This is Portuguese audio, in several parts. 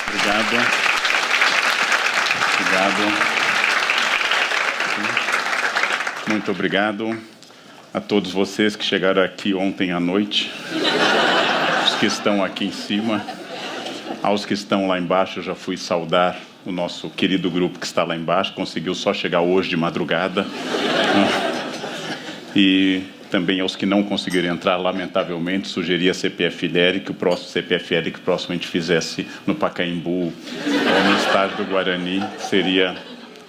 Obrigado. Muito obrigado a todos vocês que chegaram aqui ontem à noite, os que estão aqui em cima, aos que estão lá embaixo. Eu já fui saudar o nosso querido grupo que está lá embaixo, conseguiu só chegar hoje de madrugada. E também aos que não conseguiram entrar, lamentavelmente, sugeri a CPFL que o próximo a gente fizesse no Pacaembu ou no estádio do Guarani, seria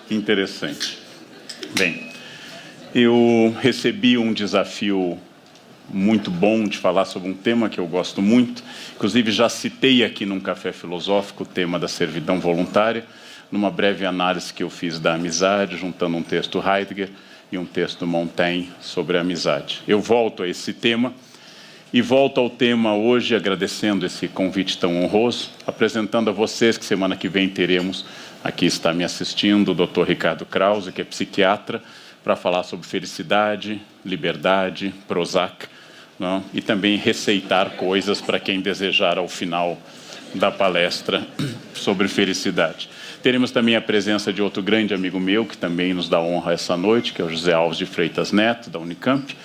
interessante. Bem, eu recebi um desafio muito bom de falar sobre um tema que eu gosto muito. Inclusive, já citei aqui num café filosófico o tema da servidão voluntária, numa breve análise que eu fiz da amizade, juntando um texto Heidegger e um texto Montaigne sobre a amizade. Eu volto a esse tema e volto ao tema hoje agradecendo esse convite tão honroso, apresentando a vocês que semana que vem teremos, aqui está me assistindo, o Dr. Ricardo Krause, que é psiquiatra, para falar sobre felicidade, liberdade, Prozac, não? E também receitar coisas para quem desejar ao final da palestra sobre felicidade. Teremos também a presença de outro grande amigo meu, que também nos dá honra essa noite, que é o José Alves de Freitas Neto, da Unicamp,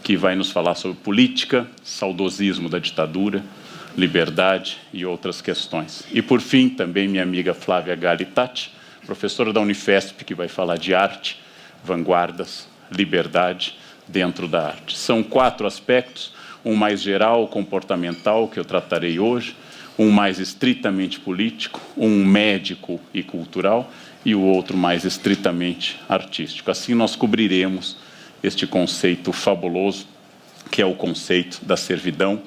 que vai nos falar sobre política, saudosismo da ditadura, liberdade e outras questões. E, por fim, também minha amiga Flávia Galitati, professora da Unifesp, que vai falar de arte, vanguardas, liberdade dentro da arte. São 4 aspectos, um mais geral, comportamental, que eu tratarei hoje, um mais estritamente político, um médico e cultural, e o outro mais estritamente artístico. Assim nós cobriremos este conceito fabuloso, que é o conceito da servidão,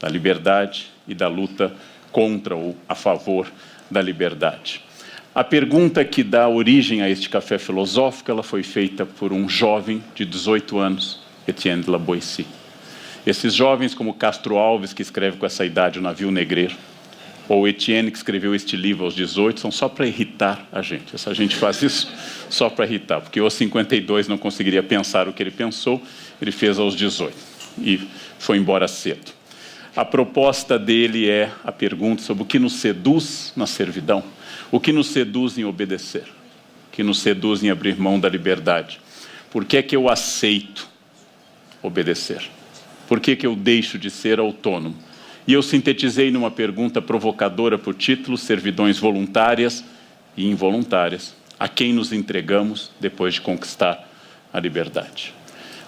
da liberdade e da luta contra ou a favor da liberdade. A pergunta que dá origem a este café filosófico, ela foi feita por um jovem de 18 anos, Etienne de la Boétie. Esses jovens, como Castro Alves, que escreve com essa idade o Navio Negreiro, ou Etienne, que escreveu este livro aos 18, são só para irritar a gente. Essa gente faz isso só para irritar, porque aos 52 não conseguiria pensar o que ele pensou, ele fez aos 18 e foi embora cedo. A proposta dele é a pergunta sobre o que nos seduz na servidão, o que nos seduz em obedecer, o que nos seduz em abrir mão da liberdade. Por que é que eu aceito obedecer? Por que eu deixo de ser autônomo? E eu sintetizei numa pergunta provocadora por título: servidões voluntárias e involuntárias, a quem nos entregamos depois de conquistar a liberdade.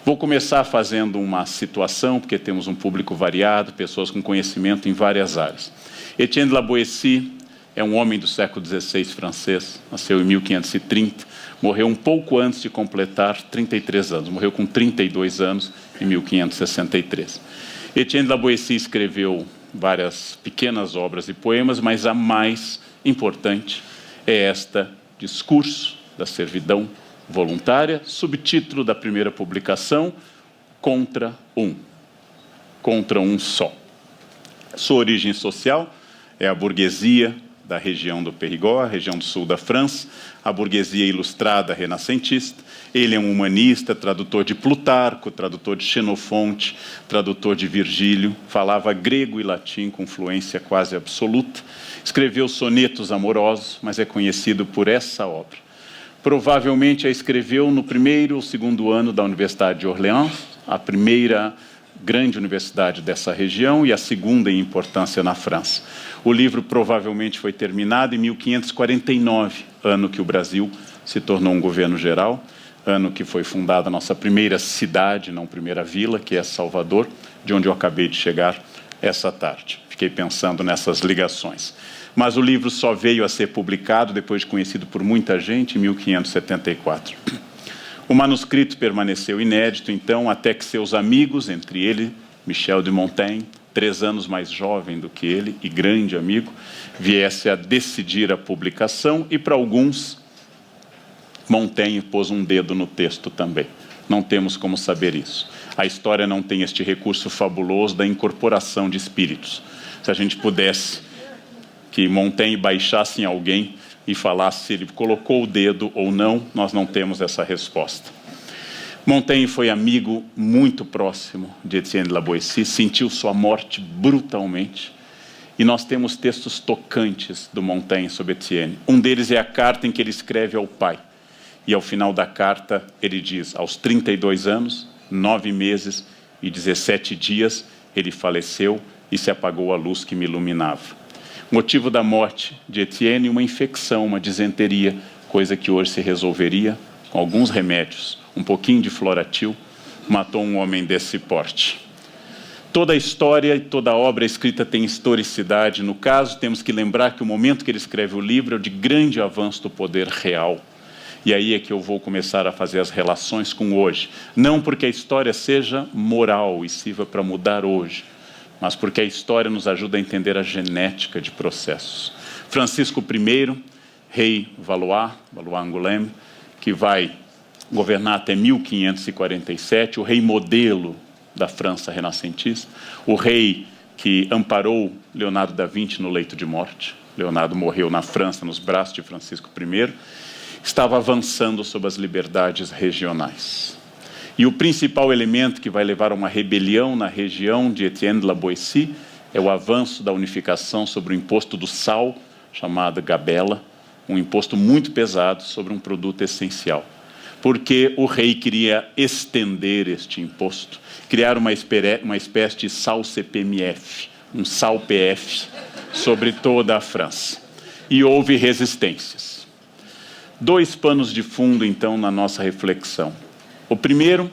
Vou começar fazendo uma situação, porque temos um público variado, pessoas com conhecimento em várias áreas. Etienne de la Boétie é um homem do século XVI francês, nasceu em 1530, morreu um pouco antes de completar 33 anos, morreu com 32 anos em 1563. Etienne de la Boétie escreveu várias pequenas obras e poemas, mas a mais importante é esta, Discurso da Servidão Voluntária, subtítulo da primeira publicação, Contra um só. Sua origem social é a burguesia da região do Périgord, a região do sul da França, a burguesia ilustrada renascentista. Ele é um humanista, tradutor de Plutarco, tradutor de Xenofonte, tradutor de Virgílio, falava grego e latim com fluência quase absoluta, escreveu sonetos amorosos, mas é conhecido por essa obra. Provavelmente a escreveu no primeiro ou segundo ano da Universidade de Orleans, a primeira grande universidade dessa região e a segunda em importância na França. O livro provavelmente foi terminado em 1549, ano que o Brasil se tornou um governo geral, ano que foi fundada a nossa primeira cidade, não primeira vila, que é Salvador, de onde eu acabei de chegar essa tarde. Fiquei pensando nessas ligações. Mas o livro só veio a ser publicado, depois de conhecido por muita gente, em 1574. O manuscrito permaneceu inédito, então, até que seus amigos, entre ele, Michel de Montaigne, 3 anos mais jovem do que ele e grande amigo, viesse a decidir a publicação, e para alguns, Montaigne pôs um dedo no texto também. Não temos como saber isso. A história não tem este recurso fabuloso da incorporação de espíritos. Se a gente pudesse que Montaigne baixasse em alguém e falasse se ele colocou o dedo ou não, nós não temos essa resposta. Montaigne foi amigo muito próximo de Etienne de la Boétie, sentiu sua morte brutalmente E nós temos textos tocantes do Montaigne sobre Etienne. Um deles é a carta em que ele escreve ao pai. E ao final da carta ele diz, aos 32 anos, 9 meses e 17 dias, ele faleceu e se apagou a luz que me iluminava. O motivo da morte de Etienne, uma infecção, uma disenteria, coisa que hoje se resolveria com alguns remédios, um pouquinho de Floratil, matou um homem desse porte. Toda a história e toda a obra escrita tem historicidade. No caso, temos que lembrar que o momento que ele escreve o livro é o de grande avanço do poder real. E aí é que eu vou começar a fazer as relações com hoje. Não porque a história seja moral e sirva para mudar hoje, mas porque a história nos ajuda a entender a genética de processos. Francisco I, rei Valois Angoulême, que vai governar até 1547, o rei modelo da França renascentista, o rei que amparou Leonardo da Vinci no leito de morte. Leonardo morreu na França, nos braços de Francisco I, estava avançando sobre as liberdades regionais. E o principal elemento que vai levar a uma rebelião na região de Etienne de la Boétie é o avanço da unificação sobre o imposto do sal, chamado gabela, um imposto muito pesado sobre um produto essencial. Porque o rei queria estender este imposto, criar uma espécie de sal CPMF, um sal PF, sobre toda a França. E houve resistências. 2 panos de fundo, então, na nossa reflexão. O primeiro,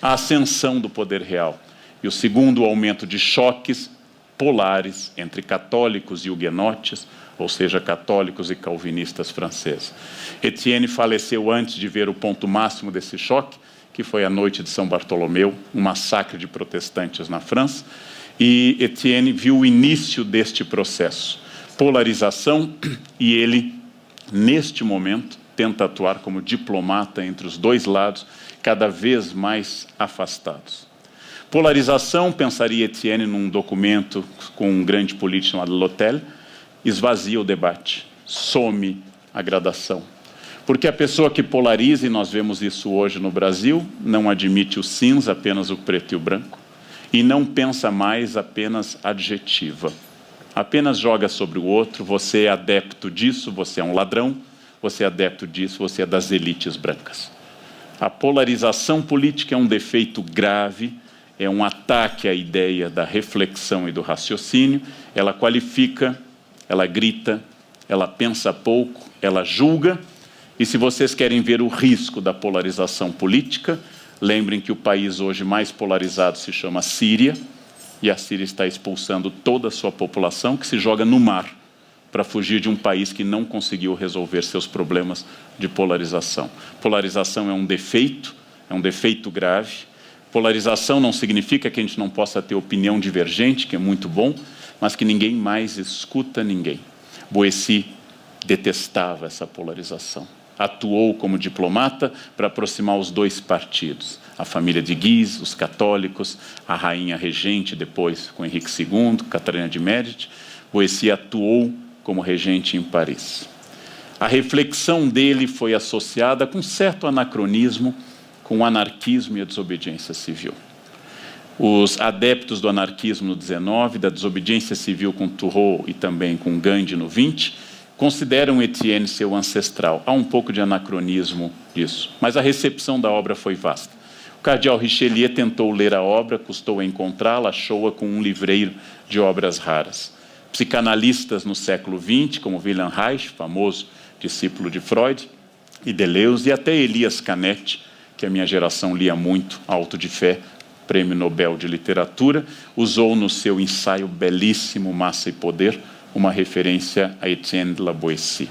a ascensão do poder real. E o segundo, o aumento de choques polares entre católicos e huguenotes, ou seja, católicos e calvinistas franceses. Etienne faleceu antes de ver o ponto máximo desse choque, que foi a noite de São Bartolomeu, um massacre de protestantes na França, e Etienne viu o início deste processo. Polarização, e ele, neste momento, tenta atuar como diplomata entre os dois lados, cada vez mais afastados. Polarização, pensaria Etienne num documento com um grande político chamado L'Hotel, esvazia o debate, some a gradação. Porque a pessoa que polariza, e nós vemos isso hoje no Brasil, não admite o cinza, apenas o preto e o branco, e não pensa mais, apenas adjetiva. Apenas joga sobre o outro, você é adepto disso, você é um ladrão, você é adepto disso, você é das elites brancas. A polarização política é um defeito grave, é um ataque à ideia da reflexão e do raciocínio, ela qualifica, ela grita, ela pensa pouco, ela julga, e se vocês querem ver o risco da polarização política, lembrem que o país hoje mais polarizado se chama Síria, e a Síria está expulsando toda a sua população, que se joga no mar, para fugir de um país que não conseguiu resolver seus problemas de polarização. Polarização é um defeito grave. Polarização não significa que a gente não possa ter opinião divergente, que é muito bom, mas que ninguém mais escuta ninguém. Boétie detestava essa polarização. Atuou como diplomata para aproximar os dois partidos. A família de Guise, os católicos, a rainha regente, depois com Henrique II, Catarina de Médici. Boétie atuou como regente em Paris. A reflexão dele foi associada com certo anacronismo, com o anarquismo e a desobediência civil. Os adeptos do anarquismo no 19, da desobediência civil com Turreau e também com Gandhi no 20, consideram Etienne seu ancestral. Há um pouco de anacronismo disso, mas a recepção da obra foi vasta. O cardeal Richelieu tentou ler a obra, custou a encontrá-la, achou-a com um livreiro de obras raras. Psicanalistas no século XX, como Wilhelm Reich, famoso discípulo de Freud, e Deleuze, e até Elias Canetti, que a minha geração lia muito, Auto de Fé, Prêmio Nobel de Literatura, usou no seu ensaio belíssimo Massa e Poder, uma referência a Etienne de la Boétie.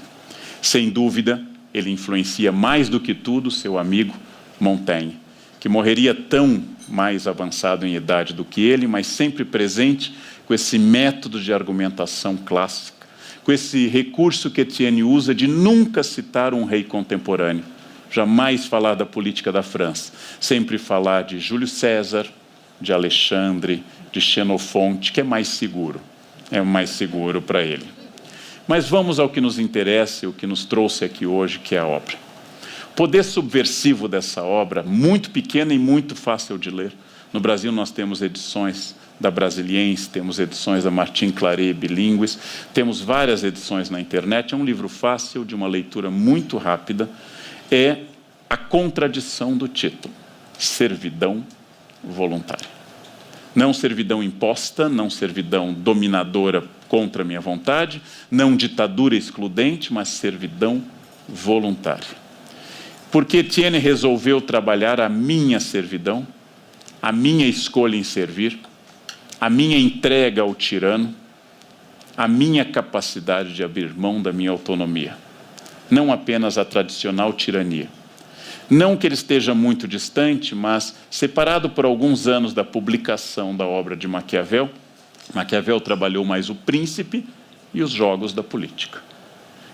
Sem dúvida, ele influencia mais do que tudo seu amigo Montaigne, que morreria tão mais avançado em idade do que ele, mas sempre presente com esse método de argumentação clássica, com esse recurso que Etienne usa de nunca citar um rei contemporâneo, jamais falar da política da França, sempre falar de Júlio César, de Alexandre, de Xenofonte, que é mais seguro para ele. Mas vamos ao que nos interessa, o que nos trouxe aqui hoje, que é a obra. O poder subversivo dessa obra, muito pequena e muito fácil de ler. No Brasil nós temos edições da Brasiliense, temos edições da Martin Claret, bilíngues, temos várias edições na internet. É um livro fácil, de uma leitura muito rápida. É a contradição do título: servidão voluntária. Não servidão imposta, não servidão dominadora contra a minha vontade, não ditadura excludente, mas servidão voluntária. Porque Etienne resolveu trabalhar a minha servidão, a minha escolha em servir, a minha entrega ao tirano, a minha capacidade de abrir mão da minha autonomia. Não apenas a tradicional tirania. Não que ele esteja muito distante, mas separado por alguns anos da publicação da obra de Maquiavel, Maquiavel trabalhou mais o príncipe e os jogos da política.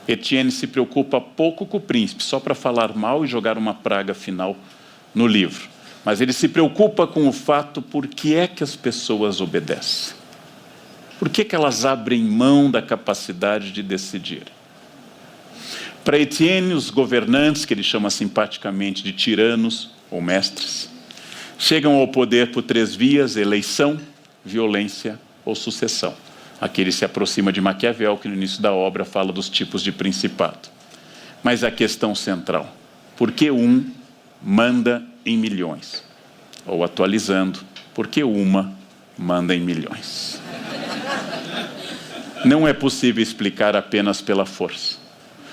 Etienne se preocupa pouco com o príncipe, só para falar mal e jogar uma praga final no livro. Mas ele se preocupa com o fato por que é que as pessoas obedecem. Por que elas abrem mão da capacidade de decidir? Para Etienne, os governantes, que ele chama simpaticamente de tiranos ou mestres, chegam ao poder por 3 vias: eleição, violência ou sucessão. Aqui ele se aproxima de Maquiavel, que no início da obra fala dos tipos de principado. Mas a questão central: por que um manda em milhões? Ou atualizando, por que uma manda em milhões? Não é possível explicar apenas pela força,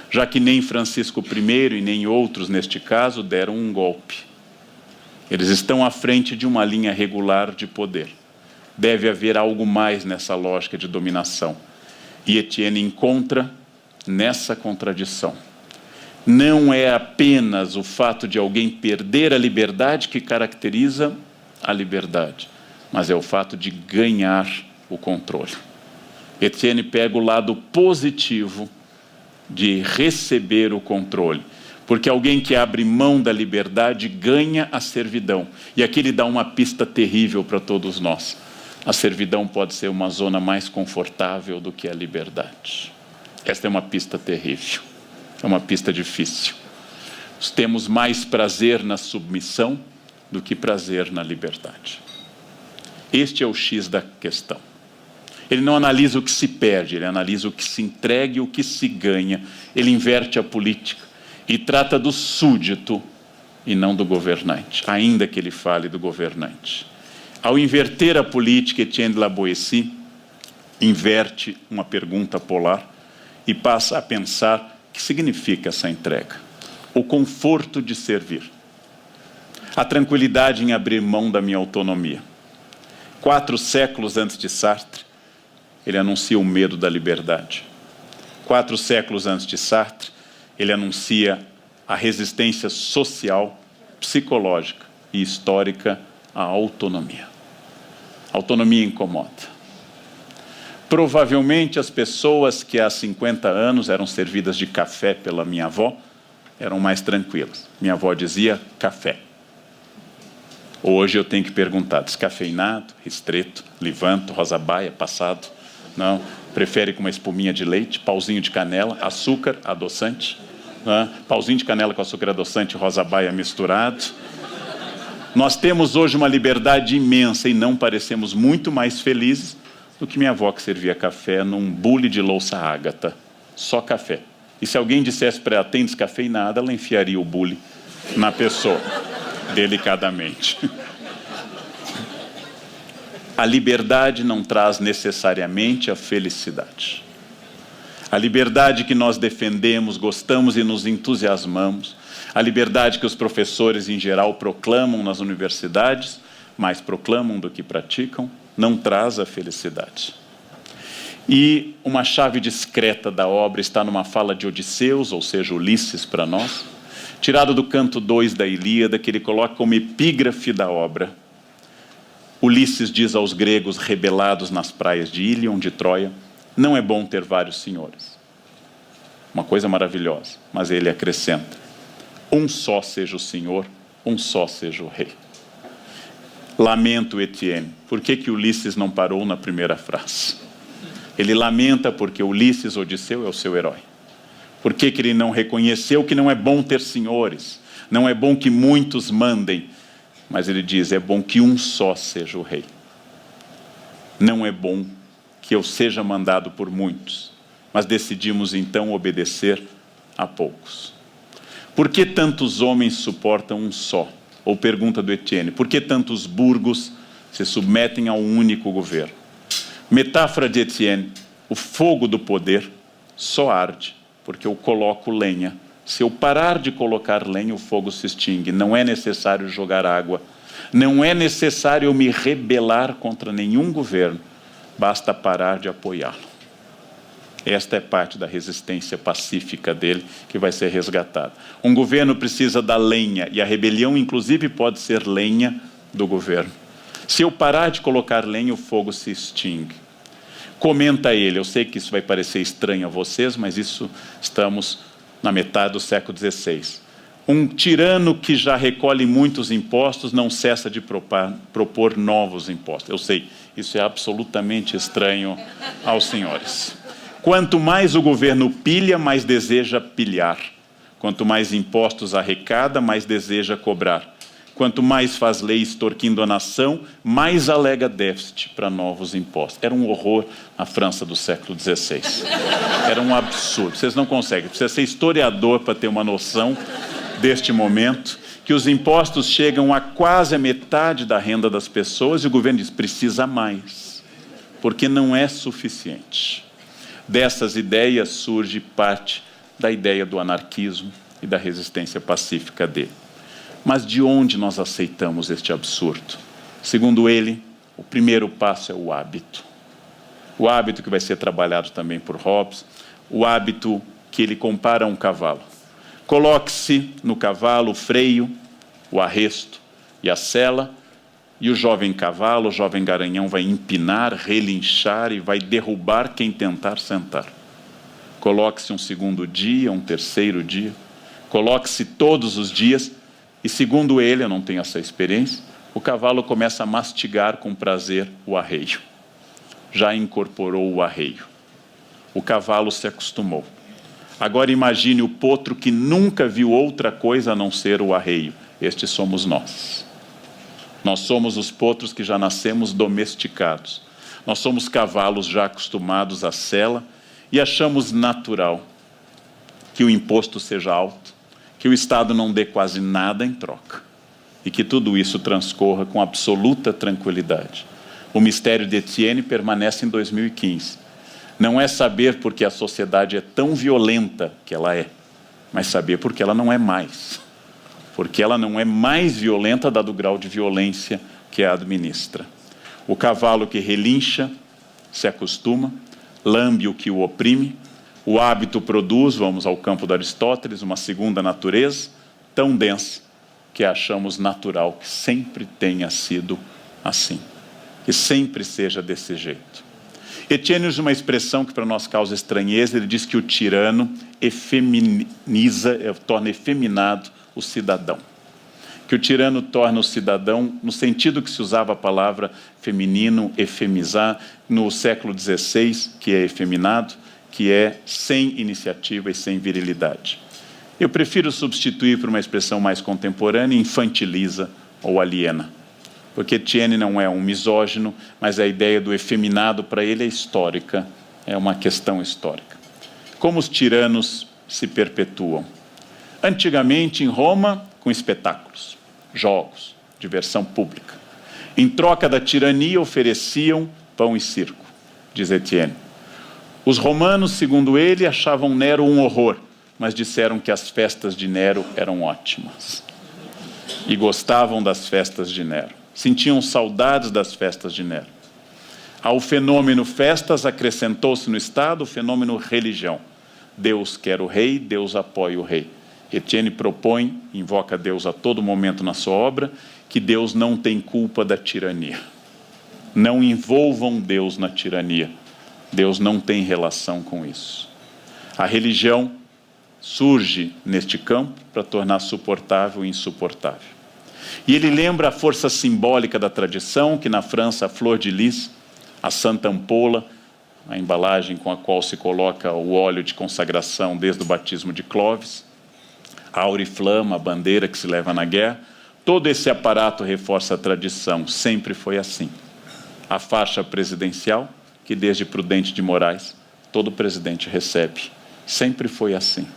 já que nem Francisco I e nem outros, neste caso, deram um golpe. Eles estão à frente de uma linha regular de poder. Deve haver algo mais nessa lógica de dominação. E Etienne encontra nessa contradição. Não é apenas o fato de alguém perder a liberdade que caracteriza a liberdade, mas é o fato de ganhar o controle. Etienne pega o lado positivo de receber o controle, porque alguém que abre mão da liberdade ganha a servidão. E aqui ele dá uma pista terrível para todos nós. A servidão pode ser uma zona mais confortável do que a liberdade. Esta é uma pista terrível, é uma pista difícil. Nós temos mais prazer na submissão do que prazer na liberdade. Este é o X da questão. Ele não analisa o que se perde, ele analisa o que se entrega e o que se ganha. Ele inverte a política e trata do súdito e não do governante, ainda que ele fale do governante. Ao inverter a política, Etienne de la Boétie inverte uma pergunta polar e passa a pensar o que significa essa entrega. O conforto de servir. A tranquilidade em abrir mão da minha autonomia. 4 séculos antes de Sartre, ele anuncia o medo da liberdade. 4 séculos antes de Sartre, ele anuncia a resistência social, psicológica e histórica à autonomia. A autonomia incomoda. Provavelmente as pessoas que há 50 anos eram servidas de café pela minha avó eram mais tranquilas. Minha avó dizia café. Hoje eu tenho que perguntar: descafeinado, ristreto, levanto, rosa baia, passado? Não, prefere com uma espuminha de leite, pauzinho de canela, açúcar, adoçante, não, pauzinho de canela com açúcar, adoçante, rosa baia misturado. Nós temos hoje uma liberdade imensa e não parecemos muito mais felizes do que minha avó, que servia café num bule de louça ágata, só café. E se alguém dissesse para ela: tem descafeinada, ela enfiaria o bule na pessoa, delicadamente. A liberdade não traz necessariamente a felicidade. A liberdade que nós defendemos, gostamos e nos entusiasmamos, a liberdade que os professores em geral proclamam nas universidades, mais proclamam do que praticam, não traz a felicidade. E uma chave discreta da obra está numa fala de Odisseus, ou seja, Ulisses para nós, tirado do canto 2 da Ilíada, que ele coloca como epígrafe da obra. Ulisses diz aos gregos rebelados nas praias de Ílion, de Troia: não é bom ter vários senhores. Uma coisa maravilhosa, mas ele acrescenta: um só seja o senhor, um só seja o rei. Lamento, Etienne. Por que Ulisses não parou na primeira frase? Ele lamenta porque Ulisses, Odisseu, é o seu herói. Por que ele não reconheceu que não é bom ter senhores? Não é bom que muitos mandem. Mas ele diz: é bom que um só seja o rei. Não é bom que eu seja mandado por muitos, mas decidimos então obedecer a poucos. Por que tantos homens suportam um só? Ou pergunta do Etienne, por que tantos burgos se submetem a um único governo? Metáfora de Etienne, o fogo do poder só arde porque eu coloco lenha. Se eu parar de colocar lenha, o fogo se extingue. Não é necessário jogar água. Não é necessário eu me rebelar contra nenhum governo. Basta parar de apoiá-lo. Esta é parte da resistência pacífica dele que vai ser resgatada. Um governo precisa da lenha, e a rebelião, inclusive, pode ser lenha do governo. Se eu parar de colocar lenha, o fogo se extingue. Comenta ele, eu sei que isso vai parecer estranho a vocês, mas estamos na metade do século XVI. Um tirano que já recolhe muitos impostos não cessa de propor novos impostos. Eu sei, isso é absolutamente estranho aos senhores. Quanto mais o governo pilha, mais deseja pilhar. Quanto mais impostos arrecada, mais deseja cobrar. Quanto mais faz lei extorquindo a nação, mais alega déficit para novos impostos. Era um horror na França do século XVI. Era um absurdo. Vocês não conseguem. Precisa ser historiador para ter uma noção deste momento, que os impostos chegam a quase a metade da renda das pessoas e o governo diz, precisa mais, porque não é suficiente. Dessas ideias surge parte da ideia do anarquismo e da resistência pacífica dele. Mas de onde nós aceitamos este absurdo? Segundo ele, o primeiro passo é o hábito. O hábito que vai ser trabalhado também por Hobbes, o hábito que ele compara a um cavalo. Coloque-se no cavalo o freio, o arresto e a sela, e o jovem cavalo, o jovem garanhão vai empinar, relinchar e vai derrubar quem tentar sentar. Coloque-se um segundo dia, um terceiro dia, coloque-se todos os dias, e segundo ele, eu não tenho essa experiência, o cavalo começa a mastigar com prazer o arreio. Já incorporou o arreio. O cavalo se acostumou. Agora imagine o potro que nunca viu outra coisa a não ser o arreio. Estes somos nós. Nós somos os potros que já nascemos domesticados. Nós somos cavalos já acostumados à sela e achamos natural que o imposto seja alto, que o Estado não dê quase nada em troca e que tudo isso transcorra com absoluta tranquilidade. O mistério de Etienne permanece em 2015. Não é saber porque a sociedade é tão violenta que ela é, mas saber porque ela não é mais. Porque ela não é mais violenta dado o grau de violência que a administra. O cavalo que relincha se acostuma, lambe o que o oprime, o hábito produz, vamos ao campo de Aristóteles, uma segunda natureza tão densa que achamos natural que sempre tenha sido assim, que sempre seja desse jeito. Etienne usa uma expressão que para nós causa estranheza, ele diz que o tirano torna efeminado o cidadão. Que o tirano torna o cidadão, no sentido que se usava a palavra feminino, efemizar, no século XVI, que é efeminado, que é sem iniciativa e sem virilidade. Eu prefiro substituir por uma expressão mais contemporânea, infantiliza ou aliena. Porque Etienne não é um misógino, mas a ideia do efeminado para ele é histórica, é uma questão histórica. Como os tiranos se perpetuam? Antigamente, em Roma, com espetáculos, jogos, diversão pública. Em troca da tirania, ofereciam pão e circo, diz Etienne. Os romanos, segundo ele, achavam Nero um horror, mas disseram que as festas de Nero eram ótimas. E gostavam das festas de Nero. Sentiam saudades das festas de Nero. Ao fenômeno festas acrescentou-se no Estado o fenômeno religião. Deus quer o rei, Deus apoia o rei. Etienne propõe, invoca Deus a todo momento na sua obra, que Deus não tem culpa da tirania. Não envolvam Deus na tirania. Deus não tem relação com isso. A religião surge neste campo para tornar suportável o insuportável. E ele lembra a força simbólica da tradição, que na França a flor de lis, a santa ampola, a embalagem com a qual se coloca o óleo de consagração desde o batismo de Clovis, a auriflama, a bandeira que se leva na guerra, todo esse aparato reforça a tradição, sempre foi assim. a faixa presidencial, que desde Prudente de Moraes, todo presidente recebe. Sempre foi assim.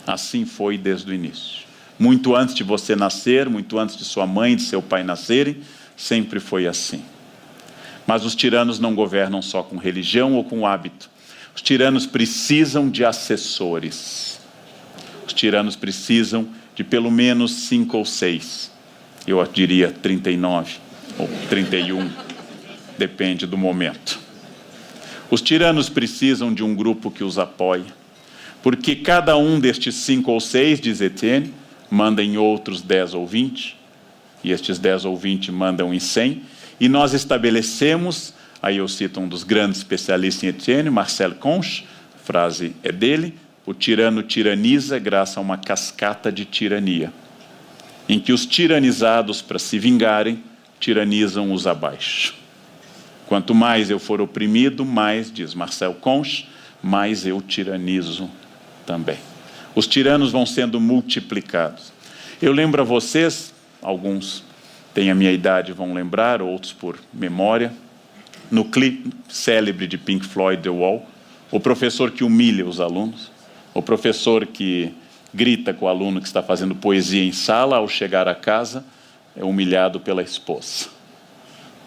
Assim foi desde o início. Muito antes de você nascer, muito antes de sua mãe e de seu pai nascerem, sempre foi assim. Mas os tiranos não governam só com religião ou com hábito. Os tiranos precisam de assessores. Os tiranos precisam de pelo menos 5 ou 6. Eu diria 39 ou 31, depende do momento. Os tiranos precisam de um grupo que os apoie, porque cada um destes 5 ou 6, diz Etienne, manda em outros 10 ou 20, e estes 10 ou 20 mandam em 100, e nós estabelecemos, aí eu cito um dos grandes especialistas em Etienne, Marcel Conche, a frase é dele, o tirano tiraniza graças a uma cascata de tirania, em que os tiranizados, para se vingarem, tiranizam os abaixo. Quanto mais eu for oprimido, mais, diz Marcel Conche, mais eu tiranizo também. Os tiranos vão sendo multiplicados. Eu lembro a vocês, alguns têm a minha idade, vão lembrar, outros por memória, no clipe célebre de Pink Floyd, The Wall, o professor que humilha os alunos, o professor que grita com o aluno que está fazendo poesia em sala, ao chegar a casa, é humilhado pela esposa.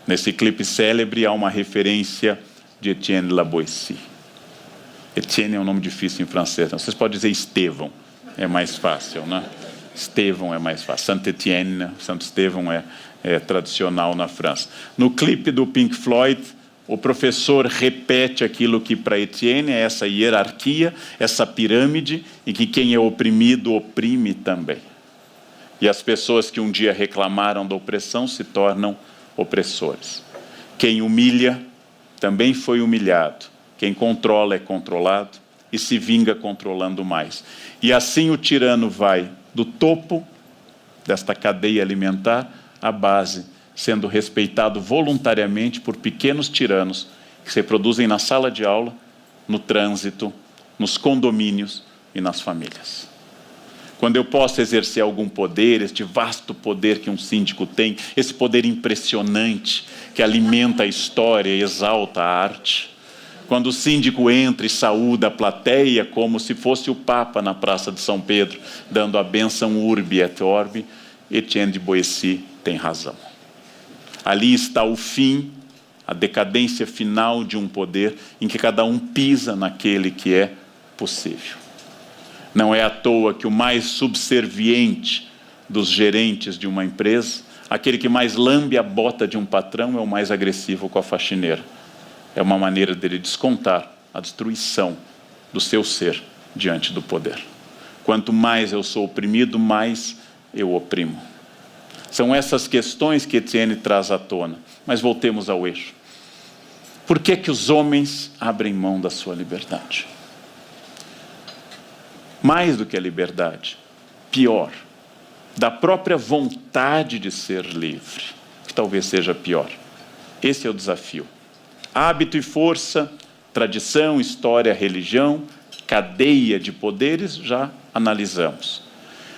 Nesse clipe célebre há uma referência de Etienne La Boétie. Etienne é um nome difícil em francês, então vocês podem dizer Estevão, é mais fácil, né? Estevão é mais fácil. Saint-Étienne, Santo Estevão é tradicional na França. No clipe do Pink Floyd, o professor repete aquilo que para Etienne é essa hierarquia, essa pirâmide, e que quem é oprimido oprime também. E as pessoas que um dia reclamaram da opressão se tornam opressores. Quem humilha também foi humilhado. Quem controla é controlado e se vinga controlando mais. E assim o tirano vai do topo desta cadeia alimentar à base, sendo respeitado voluntariamente por pequenos tiranos que se reproduzem na sala de aula, no trânsito, nos condomínios e nas famílias. Quando eu posso exercer algum poder, este vasto poder que um síndico tem, esse poder impressionante que alimenta a história e exalta a arte, quando o síndico entra e saúda a plateia como se fosse o Papa na Praça de São Pedro, dando a bênção Urbi et Orbi, Etienne de Boétie tem razão. Ali está o fim, a decadência final de um poder em que cada um pisa naquele que é possível. Não é à toa que o mais subserviente dos gerentes de uma empresa, aquele que mais lambe a bota de um patrão, é o mais agressivo com a faxineira. É uma maneira dele descontar a destruição do seu ser diante do poder. Quanto mais eu sou oprimido, mais eu oprimo. São essas questões que Etienne traz à tona. Mas voltemos ao eixo. Por que que os homens abrem mão da sua liberdade? Mais do que a liberdade, pior, da própria vontade de ser livre, que talvez seja pior. Esse é o desafio. Hábito e força, tradição, história, religião, cadeia de poderes, já analisamos.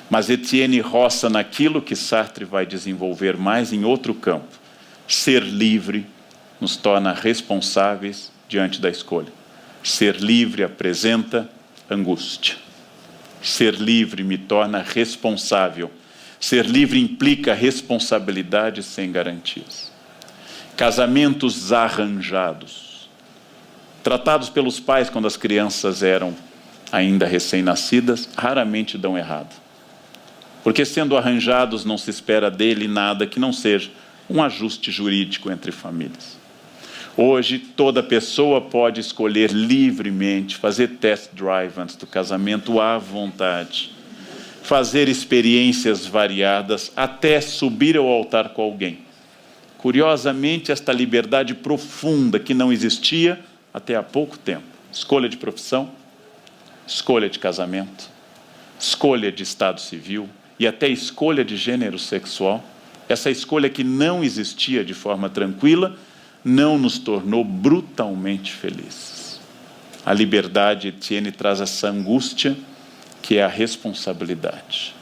Mas Etienne roça naquilo que Sartre vai desenvolver mais em outro campo. Ser livre nos torna responsáveis diante da escolha. Ser livre apresenta angústia. Ser livre me torna responsável. Ser livre implica responsabilidade sem garantias. Casamentos arranjados, tratados pelos pais quando as crianças eram ainda recém-nascidas, raramente dão errado. Porque sendo arranjados não se espera dele nada que não seja um ajuste jurídico entre famílias. Hoje, toda pessoa pode escolher livremente, fazer test drive antes do casamento à vontade, fazer experiências variadas, até subir ao altar com alguém. Curiosamente, esta liberdade profunda que não existia até há pouco tempo. Escolha de profissão, escolha de casamento, escolha de estado civil e até escolha de gênero sexual. Essa escolha que não existia de forma tranquila, não nos tornou brutalmente felizes. A liberdade, Etienne traz essa angústia que é a responsabilidade.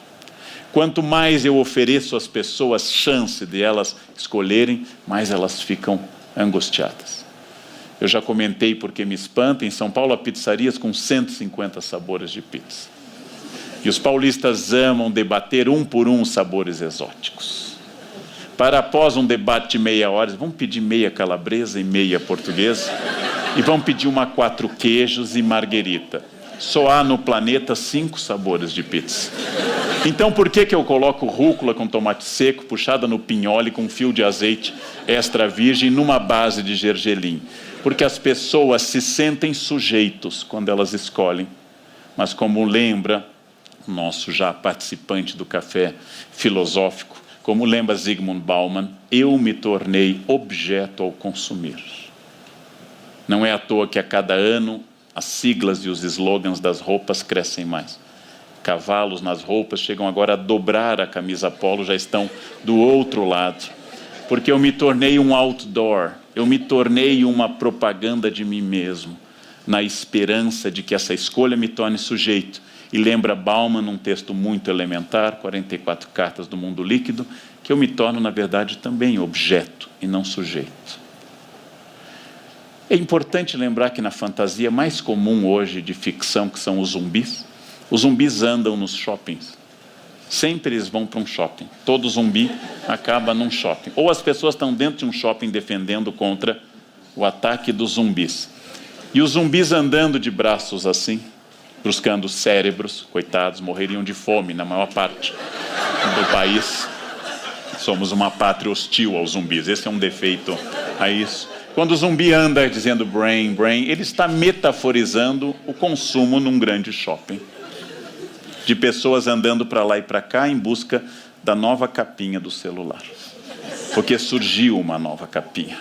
Quanto mais eu ofereço às pessoas chance de elas escolherem, mais elas ficam angustiadas. Eu já comentei porque me espanta, em São Paulo há pizzarias com 150 sabores de pizza. E os paulistas amam debater um por um os sabores exóticos. Para após um debate de meia hora, vamos pedir meia calabresa e meia portuguesa, e vamos pedir uma 4 queijos e marguerita. Só há no planeta 5 sabores de pizza. Então por que eu coloco rúcula com tomate seco, puxada no pinhole com um fio de azeite extra virgem numa base de gergelim? Porque as pessoas se sentem sujeitos quando elas escolhem. Mas como lembra nosso já participante do café filosófico, como lembra Zygmunt Bauman, eu me tornei objeto ao consumir. Não é à toa que a cada ano as siglas e os slogans das roupas crescem mais. Cavalos nas roupas chegam agora a dobrar a camisa polo, já estão do outro lado. Porque eu me tornei um outdoor, eu me tornei uma propaganda de mim mesmo, na esperança de que essa escolha me torne sujeito. E lembra Bauman, num texto muito elementar, 44 cartas do mundo líquido, que eu me torno, na verdade, também objeto e não sujeito. É importante lembrar que na fantasia mais comum hoje de ficção, que são os zumbis andam nos shoppings. Sempre eles vão para um shopping. Todo zumbi acaba num shopping. Ou as pessoas estão dentro de um shopping defendendo contra o ataque dos zumbis. E os zumbis andando de braços assim, buscando cérebros, coitados, morreriam de fome na maior parte do país. Somos uma pátria hostil aos zumbis. Esse é um defeito a isso. Quando o zumbi anda dizendo brain, brain, ele está metaforizando o consumo num grande shopping. De pessoas andando para lá e para cá em busca da nova capinha do celular. Porque surgiu uma nova capinha.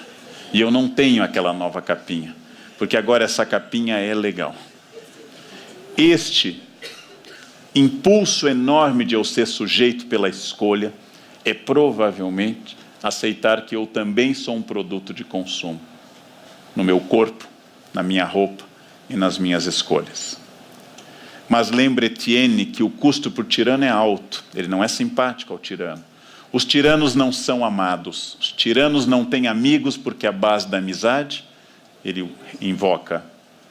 E eu não tenho aquela nova capinha. Porque agora essa capinha é legal. Este impulso enorme de eu ser sujeito pela escolha é provavelmente aceitar que eu também sou um produto de consumo. No meu corpo, na minha roupa e nas minhas escolhas. Mas lembre Etienne que o custo por tirano é alto. Ele não é simpático ao tirano. Os tiranos não são amados. Os tiranos não têm amigos porque a base da amizade, ele invoca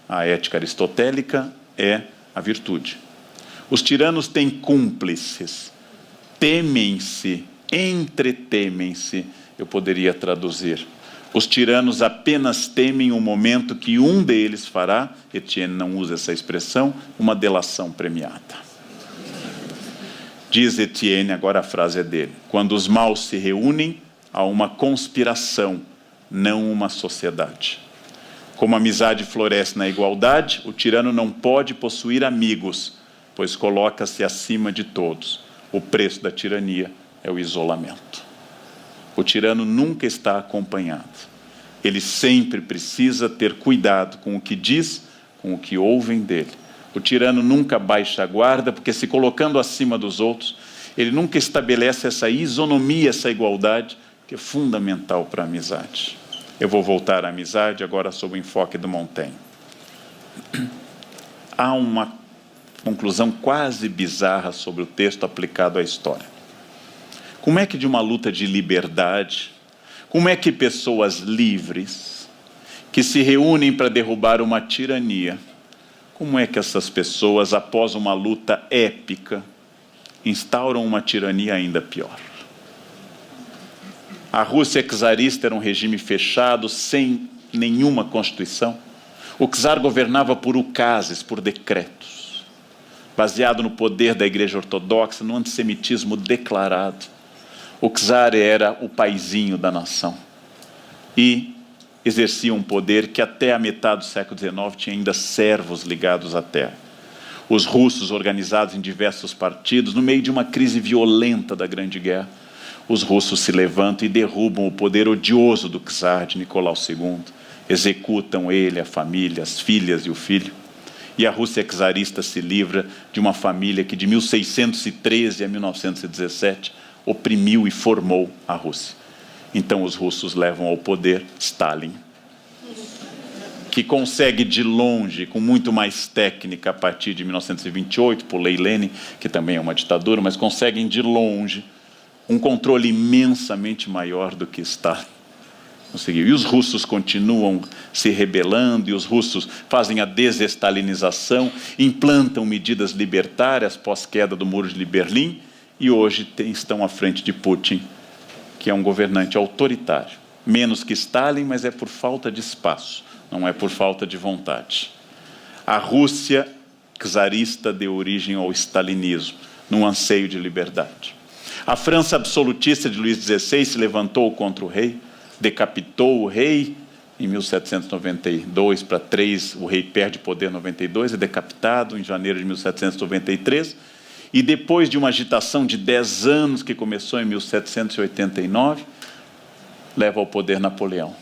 a ética aristotélica, é a virtude. Os tiranos têm cúmplices. Temem-se, entretemem-se, eu poderia traduzir. Os tiranos apenas temem o momento que um deles fará, Etienne não usa essa expressão, uma delação premiada. Diz Etienne, agora a frase é dele, quando os maus se reúnem, há uma conspiração, não uma sociedade. Como a amizade floresce na igualdade, o tirano não pode possuir amigos, pois coloca-se acima de todos. O preço da tirania é o isolamento. O tirano nunca está acompanhado. Ele sempre precisa ter cuidado com o que diz, com o que ouvem dele. O tirano nunca baixa a guarda, porque se colocando acima dos outros, ele nunca estabelece essa isonomia, essa igualdade, que é fundamental para a amizade. Eu vou voltar à amizade agora sob o enfoque do Montaigne. Há uma conclusão quase bizarra sobre o texto aplicado à história. Como é que de uma luta de liberdade, como é que pessoas livres, que se reúnem para derrubar uma tirania, como é que essas pessoas, após uma luta épica, instauram uma tirania ainda pior? A Rússia czarista era um regime fechado, sem nenhuma constituição. O czar governava por ukases, por decretos, baseado no poder da Igreja Ortodoxa, no antissemitismo declarado. O czar era o paizinho da nação e exercia um poder que até a metade do século XIX tinha ainda servos ligados à terra. Os russos, organizados em diversos partidos, no meio de uma crise violenta da Grande Guerra, os russos se levantam e derrubam o poder odioso do czar de Nicolau II, executam ele, a família, as filhas e o filho. E a Rússia czarista se livra de uma família que de 1613 a 1917 oprimiu e formou a Rússia. Então os russos levam ao poder Stalin, que consegue de longe, com muito mais técnica a partir de 1928, por Lei Lenin, que também é uma ditadura, mas conseguem de longe um controle imensamente maior do que Stalin. Conseguiu. E os russos continuam se rebelando, e os russos fazem a desestalinização, implantam medidas libertárias pós-queda do Muro de Berlim, e hoje estão à frente de Putin, que é um governante autoritário. Menos que Stalin, mas é por falta de espaço, não é por falta de vontade. A Rússia czarista deu origem ao stalinismo, num anseio de liberdade. A França absolutista de Luís XVI se levantou contra o rei, decapitou o rei em 1792 para 3, o rei perde poder em 92, é decapitado em janeiro de 1793, e depois de uma agitação de 10 anos que começou em 1789, leva ao poder Napoleão,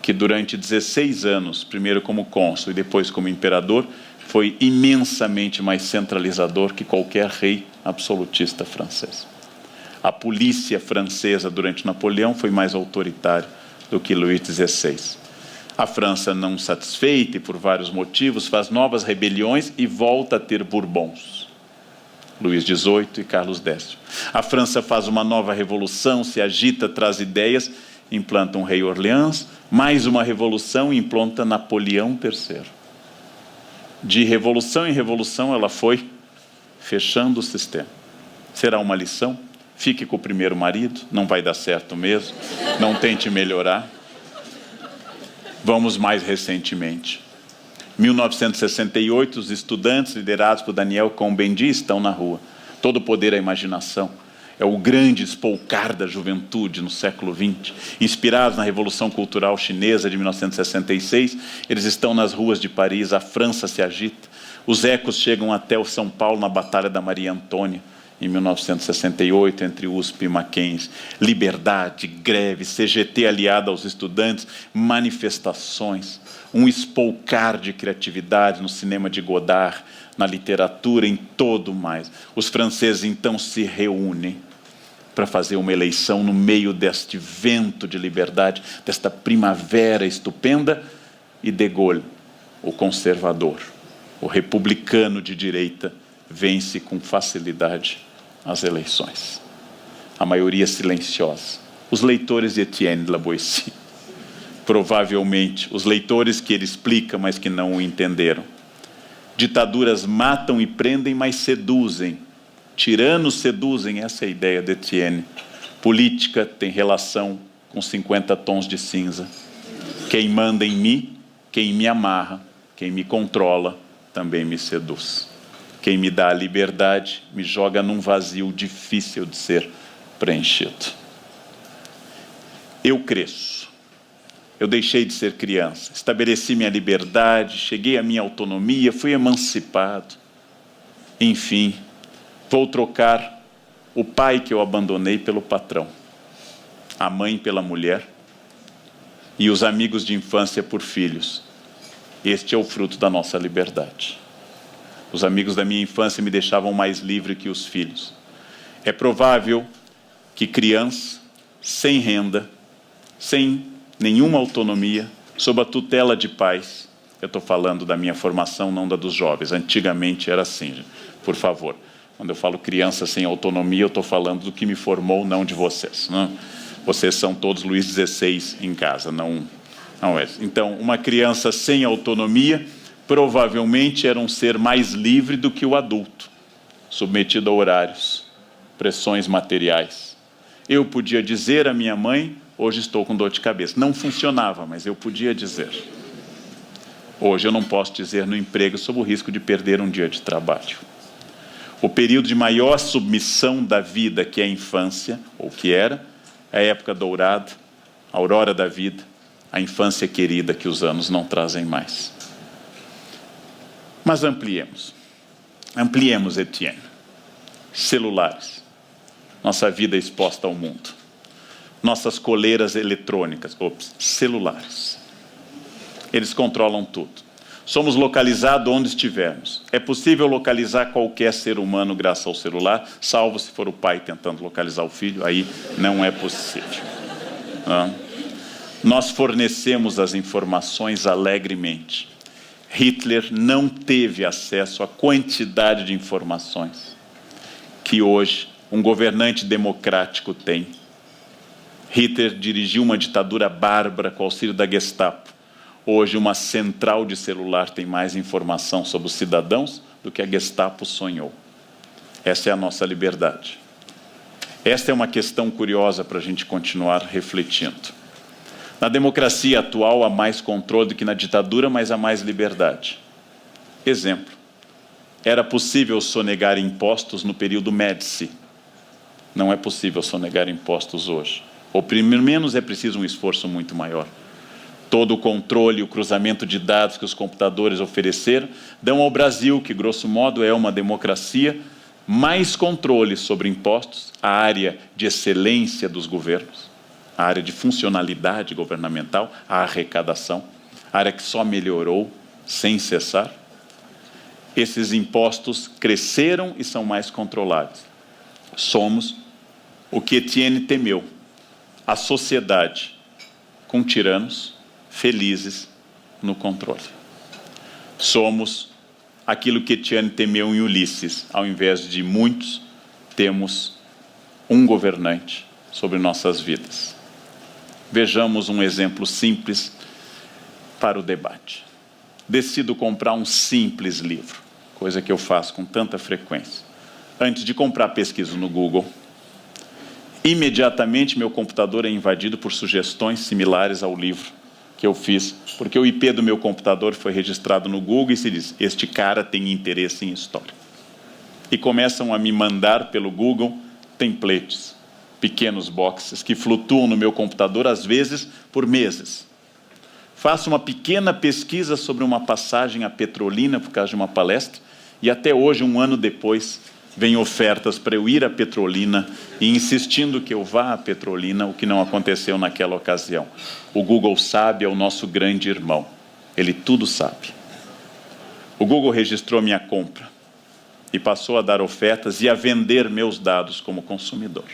que durante 16 anos, primeiro como cônsul e depois como imperador, foi imensamente mais centralizador que qualquer rei absolutista francês. A polícia francesa durante Napoleão foi mais autoritária do que Luís XVI. A França, não satisfeita e por vários motivos, faz novas rebeliões e volta a ter Bourbons. Luís XVIII e Carlos X. A França faz uma nova revolução, se agita, traz ideias, implanta um rei Orleans, mais uma revolução e implanta Napoleão III. De revolução em revolução, ela foi fechando o sistema. Será uma lição? Fique com o primeiro marido, não vai dar certo mesmo, não tente melhorar. Vamos mais recentemente. 1968, os estudantes liderados por Daniel Cohn-Bendit estão na rua. Todo o poder à imaginação. É o grande espolcar da juventude no século XX. Inspirados na Revolução Cultural Chinesa de 1966, eles estão nas ruas de Paris, a França se agita. Os ecos chegam até o São Paulo na Batalha da Maria Antônia, em 1968, entre USP e Mackenzie. Liberdade, greve, CGT aliada aos estudantes, manifestações, um espolcar de criatividade no cinema de Godard, na literatura, em todo mais. Os franceses, então, se reúnem para fazer uma eleição no meio deste vento de liberdade, desta primavera estupenda, e De Gaulle, o conservador, o republicano de direita, vence com facilidade as eleições. A maioria silenciosa. Os leitores de Etienne de la Boétie. Provavelmente, os leitores que ele explica, mas que não o entenderam. Ditaduras matam e prendem, mas seduzem. Tiranos seduzem, essa é a ideia de Etienne. Política tem relação com 50 tons de cinza. Quem manda em mim, quem me amarra, quem me controla, também me seduz. Quem me dá a liberdade me joga num vazio difícil de ser preenchido. Eu cresço. Eu deixei de ser criança. Estabeleci minha liberdade, cheguei à minha autonomia, fui emancipado. Enfim, vou trocar o pai que eu abandonei pelo patrão, a mãe pela mulher e os amigos de infância por filhos. Este é o fruto da nossa liberdade. Os amigos da minha infância me deixavam mais livre que os filhos. É provável que criança, sem renda, sem nenhuma autonomia, sob a tutela de pais, eu estou falando da minha formação, não da dos jovens, antigamente era assim, por favor. Quando eu falo criança sem autonomia, eu estou falando do que me formou, não de vocês. Não? Vocês são todos Luís XVI em casa, não é. Então, uma criança sem autonomia provavelmente era um ser mais livre do que o adulto, submetido a horários, pressões materiais. Eu podia dizer à minha mãe, hoje estou com dor de cabeça. Não funcionava, mas eu podia dizer. Hoje eu não posso dizer no emprego sob o risco de perder um dia de trabalho. O período de maior submissão da vida, que é a infância, ou que era, é a época dourada, a aurora da vida, a infância querida que os anos não trazem mais. Mas ampliemos. Ampliemos, Etienne. Celulares. Nossa vida é exposta ao mundo. Nossas coleiras eletrônicas, celulares. Eles controlam tudo. Somos localizados onde estivermos. É possível localizar qualquer ser humano graças ao celular, salvo se for o pai tentando localizar o filho, aí não é possível. Não? Nós fornecemos as informações alegremente. Hitler não teve acesso à quantidade de informações que hoje um governante democrático tem. Hitler dirigiu uma ditadura bárbara com o auxílio da Gestapo. Hoje, uma central de celular tem mais informação sobre os cidadãos do que a Gestapo sonhou. Essa é a nossa liberdade. Esta é uma questão curiosa para a gente continuar refletindo. Na democracia atual, há mais controle do que na ditadura, mas há mais liberdade. Exemplo. Era possível sonegar impostos no período Médici. Não é possível sonegar impostos hoje. Ou, pelo menos, é preciso um esforço muito maior. Todo o controle e o cruzamento de dados que os computadores ofereceram dão ao Brasil, que, grosso modo, é uma democracia, mais controle sobre impostos, a área de excelência dos governos, a área de funcionalidade governamental, a arrecadação, a área que só melhorou sem cessar. Esses impostos cresceram e são mais controlados. Somos o que Etienne temeu, a sociedade com tiranos felizes no controle. Somos aquilo que Etienne temeu em Ulisses. Ao invés de muitos, temos um governante sobre nossas vidas. Vejamos um exemplo simples para o debate. Decido comprar um simples livro, coisa que eu faço com tanta frequência. Antes de comprar, pesquiso no Google. Imediatamente, meu computador é invadido por sugestões similares ao livro que eu fiz, porque o IP do meu computador foi registrado no Google e se diz, este cara tem interesse em história. E começam a me mandar pelo Google templates, pequenos boxes, que flutuam no meu computador, às vezes, por meses. Faço uma pequena pesquisa sobre uma passagem à Petrolina, por causa de uma palestra, e até hoje, um ano depois, vem ofertas para eu ir à Petrolina e insistindo que eu vá à Petrolina, o que não aconteceu naquela ocasião. O Google sabe, é o nosso grande irmão. Ele tudo sabe. O Google registrou minha compra e passou a dar ofertas e a vender meus dados como consumidor.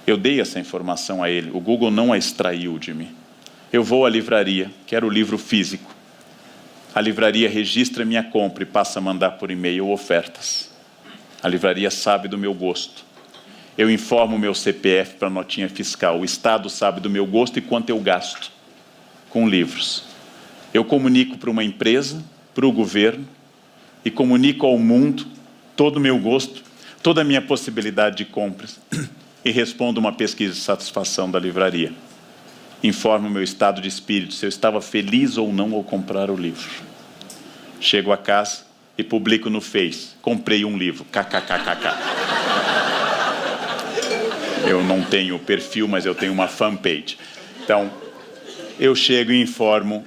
Eu dei essa informação a ele. O Google não a extraiu de mim. Eu vou à livraria, quero o livro físico. A livraria registra minha compra e passa a mandar por e-mail ofertas. A livraria sabe do meu gosto. Eu informo o meu CPF para a notinha fiscal. O Estado sabe do meu gosto e quanto eu gasto com livros. Eu comunico para uma empresa, para o governo, e comunico ao mundo todo o meu gosto, toda a minha possibilidade de compras, e respondo uma pesquisa de satisfação da livraria. Informo o meu estado de espírito, se eu estava feliz ou não ao comprar o livro. Chego a casa e publico no Face, comprei um livro, kkkk. Eu não tenho perfil, mas eu tenho uma fanpage. Então, eu chego e informo,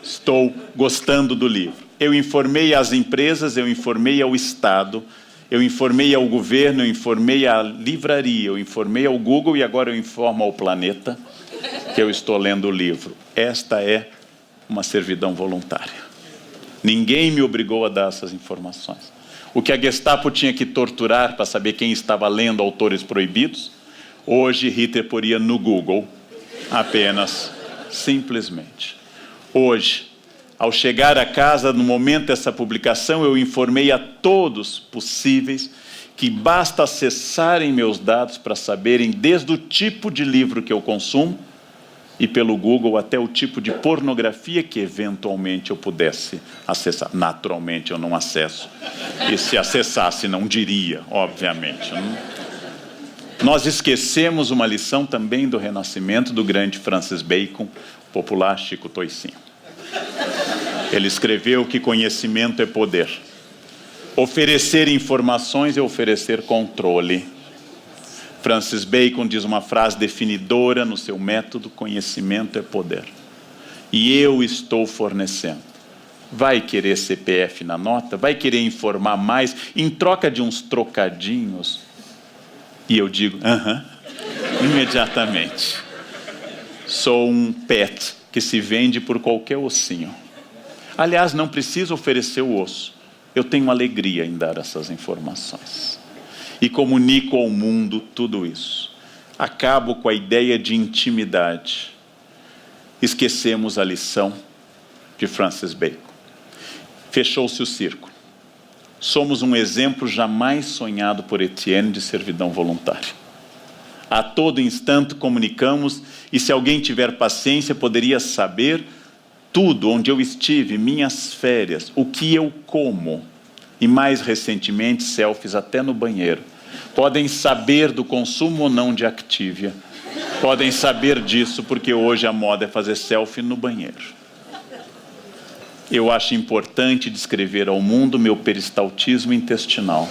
estou gostando do livro. Eu informei às empresas, eu informei ao Estado, eu informei ao governo, eu informei à livraria, eu informei ao Google e agora eu informo ao planeta que eu estou lendo o livro. Esta é uma servidão voluntária. Ninguém me obrigou a dar essas informações. O que a Gestapo tinha que torturar para saber quem estava lendo autores proibidos, hoje Hitler poria no Google, apenas, simplesmente. Hoje, ao chegar a casa, no momento dessa publicação, eu informei a todos possíveis que basta acessarem meus dados para saberem desde o tipo de livro que eu consumo e pelo Google até o tipo de pornografia que eventualmente eu pudesse acessar. Naturalmente eu não acesso. E se acessasse não diria, obviamente. Nós esquecemos uma lição também do Renascimento do grande Francis Bacon, popular Chico Toicinho. Ele escreveu que conhecimento é poder. Oferecer informações é oferecer controle. Francis Bacon diz uma frase definidora no seu método: conhecimento é poder. E eu estou fornecendo. Vai querer CPF na nota? Vai querer informar mais em troca de uns trocadinhos? E eu digo, imediatamente. Sou um pet que se vende por qualquer ossinho. Aliás, não preciso oferecer o osso. Eu tenho alegria em dar essas informações. E comunico ao mundo tudo isso. Acabo com a ideia de intimidade. Esquecemos a lição de Francis Bacon. Fechou-se o círculo. Somos um exemplo jamais sonhado por Etienne de servidão voluntária. A todo instante comunicamos, e se alguém tiver paciência, poderia saber tudo, onde eu estive, minhas férias, o que eu como, e mais recentemente, selfies até no banheiro. Podem saber do consumo ou não de Activia. Podem saber disso, porque hoje a moda é fazer selfie no banheiro. Eu acho importante descrever ao mundo meu peristaltismo intestinal.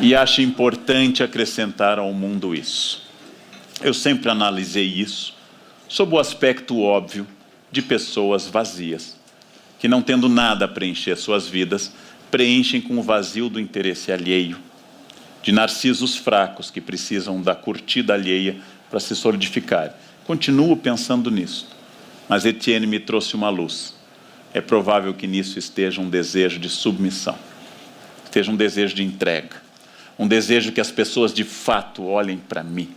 E acho importante acrescentar ao mundo isso. Eu sempre analisei isso sob o aspecto óbvio de pessoas vazias, que não tendo nada a preencher suas vidas, preenchem com o vazio do interesse alheio, de narcisos fracos que precisam da curtida alheia para se solidificar. Continuo pensando nisso, mas Etienne me trouxe uma luz. É provável que nisso esteja um desejo de submissão, esteja um desejo de entrega, um desejo que as pessoas de fato olhem para mim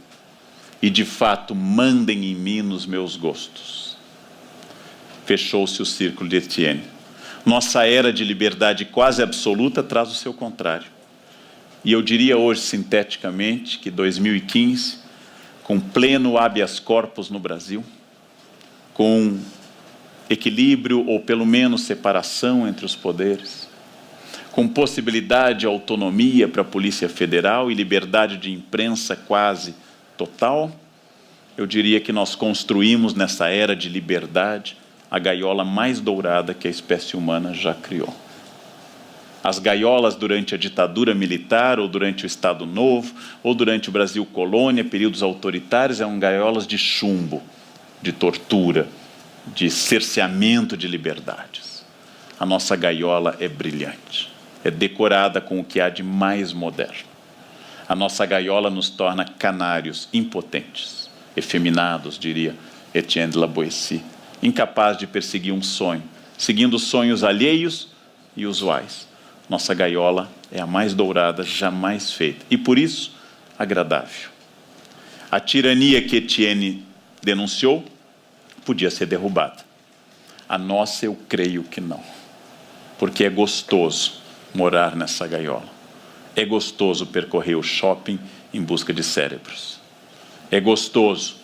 e de fato mandem em mim nos meus gostos. Fechou-se o círculo de Etienne. Nossa era de liberdade quase absoluta traz o seu contrário. E eu diria hoje, sinteticamente, que 2015, com pleno habeas corpus no Brasil, com equilíbrio ou pelo menos separação entre os poderes, com possibilidade de autonomia para a Polícia Federal e liberdade de imprensa quase total, eu diria que nós construímos nessa era de liberdade a gaiola mais dourada que a espécie humana já criou. As gaiolas durante a ditadura militar, ou durante o Estado Novo, ou durante o Brasil colônia, períodos autoritários, eram gaiolas de chumbo, de tortura, de cerceamento de liberdades. A nossa gaiola é brilhante, é decorada com o que há de mais moderno. A nossa gaiola nos torna canários impotentes, efeminados, diria Etienne de la Boétie, incapaz de perseguir um sonho, seguindo sonhos alheios e usuais. Nossa gaiola é a mais dourada jamais feita, e por isso, agradável. A tirania que Etienne denunciou podia ser derrubada. A nossa, eu creio que não, porque é gostoso morar nessa gaiola. É gostoso percorrer o shopping em busca de cérebros. É gostoso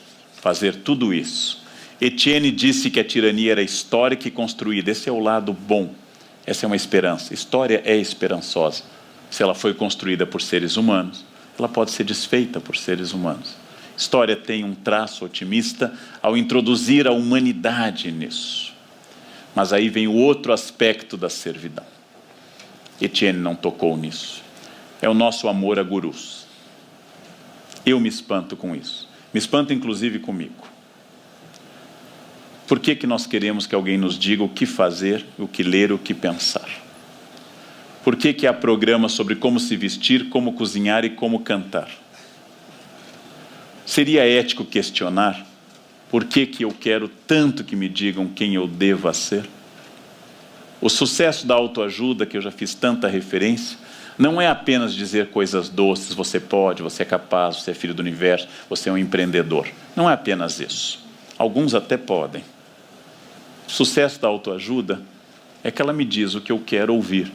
fazer tudo isso. Etienne disse que a tirania era histórica e construída. Esse é o lado bom. Essa é uma esperança. História é esperançosa. Se ela foi construída por seres humanos, ela pode ser desfeita por seres humanos. História tem um traço otimista ao introduzir a humanidade nisso. Mas aí vem o outro aspecto da servidão. Etienne não tocou nisso. É o nosso amor a gurus. Eu me espanto com isso. Me espanto inclusive comigo. Por que nós queremos que alguém nos diga o que fazer, o que ler, o que pensar? Por que há programas sobre como se vestir, como cozinhar e como cantar? Seria ético questionar por que eu quero tanto que me digam quem eu deva ser? O sucesso da autoajuda, que eu já fiz tanta referência, não é apenas dizer coisas doces, você pode, você é capaz, você é filho do universo, você é um empreendedor. Não é apenas isso. Alguns até podem. O sucesso da autoajuda é que ela me diz o que eu quero ouvir,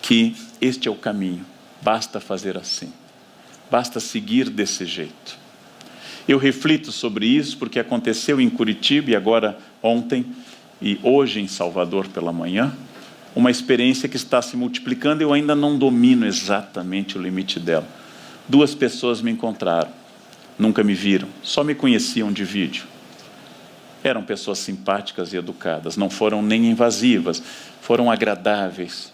que este é o caminho, basta fazer assim, basta seguir desse jeito. Eu reflito sobre isso porque aconteceu em Curitiba e agora ontem, e hoje em Salvador pela manhã, uma experiência que está se multiplicando e eu ainda não domino exatamente o limite dela. 2 pessoas me encontraram, nunca me viram, só me conheciam de vídeo. Eram pessoas simpáticas e educadas, não foram nem invasivas, foram agradáveis.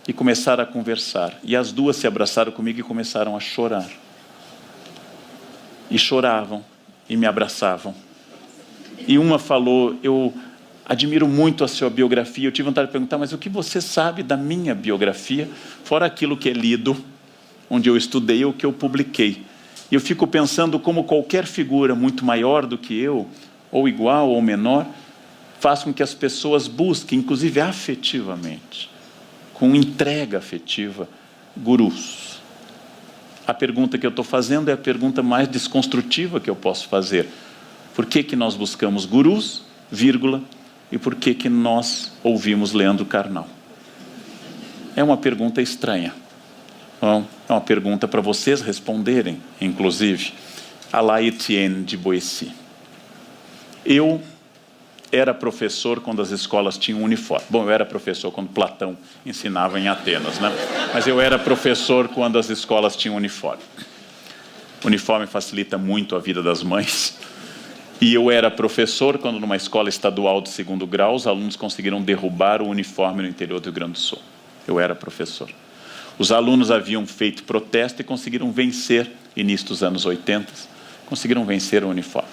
E começaram a conversar. E as 2 se abraçaram comigo e começaram a chorar. E choravam, e me abraçavam. E uma falou, eu admiro muito a sua biografia. Eu tive vontade de perguntar, mas o que você sabe da minha biografia, fora aquilo que é lido, onde eu estudei ou que eu publiquei? E eu fico pensando como qualquer figura muito maior do que eu, ou igual ou menor, faz com que as pessoas busquem, inclusive afetivamente, com entrega afetiva, gurus. A pergunta que eu estou fazendo é a pergunta mais desconstrutiva que eu posso fazer. Por que nós buscamos gurus, vírgula, e por que nós ouvimos Leandro Carnal? É uma pergunta estranha. É uma pergunta para vocês responderem, inclusive. à la Etienne de Boissy. Eu era professor quando as escolas tinham uniforme. Bom, eu era professor quando Platão ensinava em Atenas, né? Mas eu era professor quando as escolas tinham uniforme. O uniforme facilita muito a vida das mães. E eu era professor quando, numa escola estadual de 2º grau, os alunos conseguiram derrubar o uniforme no interior do Rio Grande do Sul. Eu era professor. Os alunos haviam feito protesto e conseguiram vencer, início dos anos 80, conseguiram vencer o uniforme.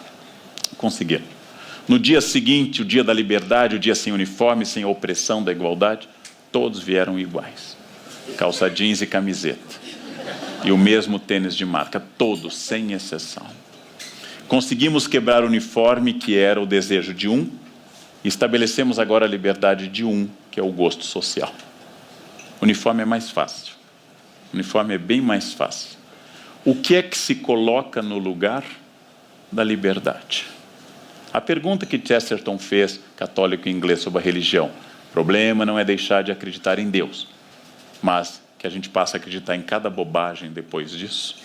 Conseguiram. No dia seguinte, o dia da liberdade, o dia sem uniforme, sem a opressão da igualdade, todos vieram iguais. Calça jeans e camiseta. E o mesmo tênis de marca, todos, sem exceção. Conseguimos quebrar o uniforme, que era o desejo de um, e estabelecemos agora a liberdade de um, que é o gosto social. O uniforme é mais fácil. O uniforme é bem mais fácil. O que é que se coloca no lugar da liberdade? A pergunta que Chesterton fez, católico e inglês, sobre a religião. O problema não é deixar de acreditar em Deus, mas que a gente passa a acreditar em cada bobagem depois disso.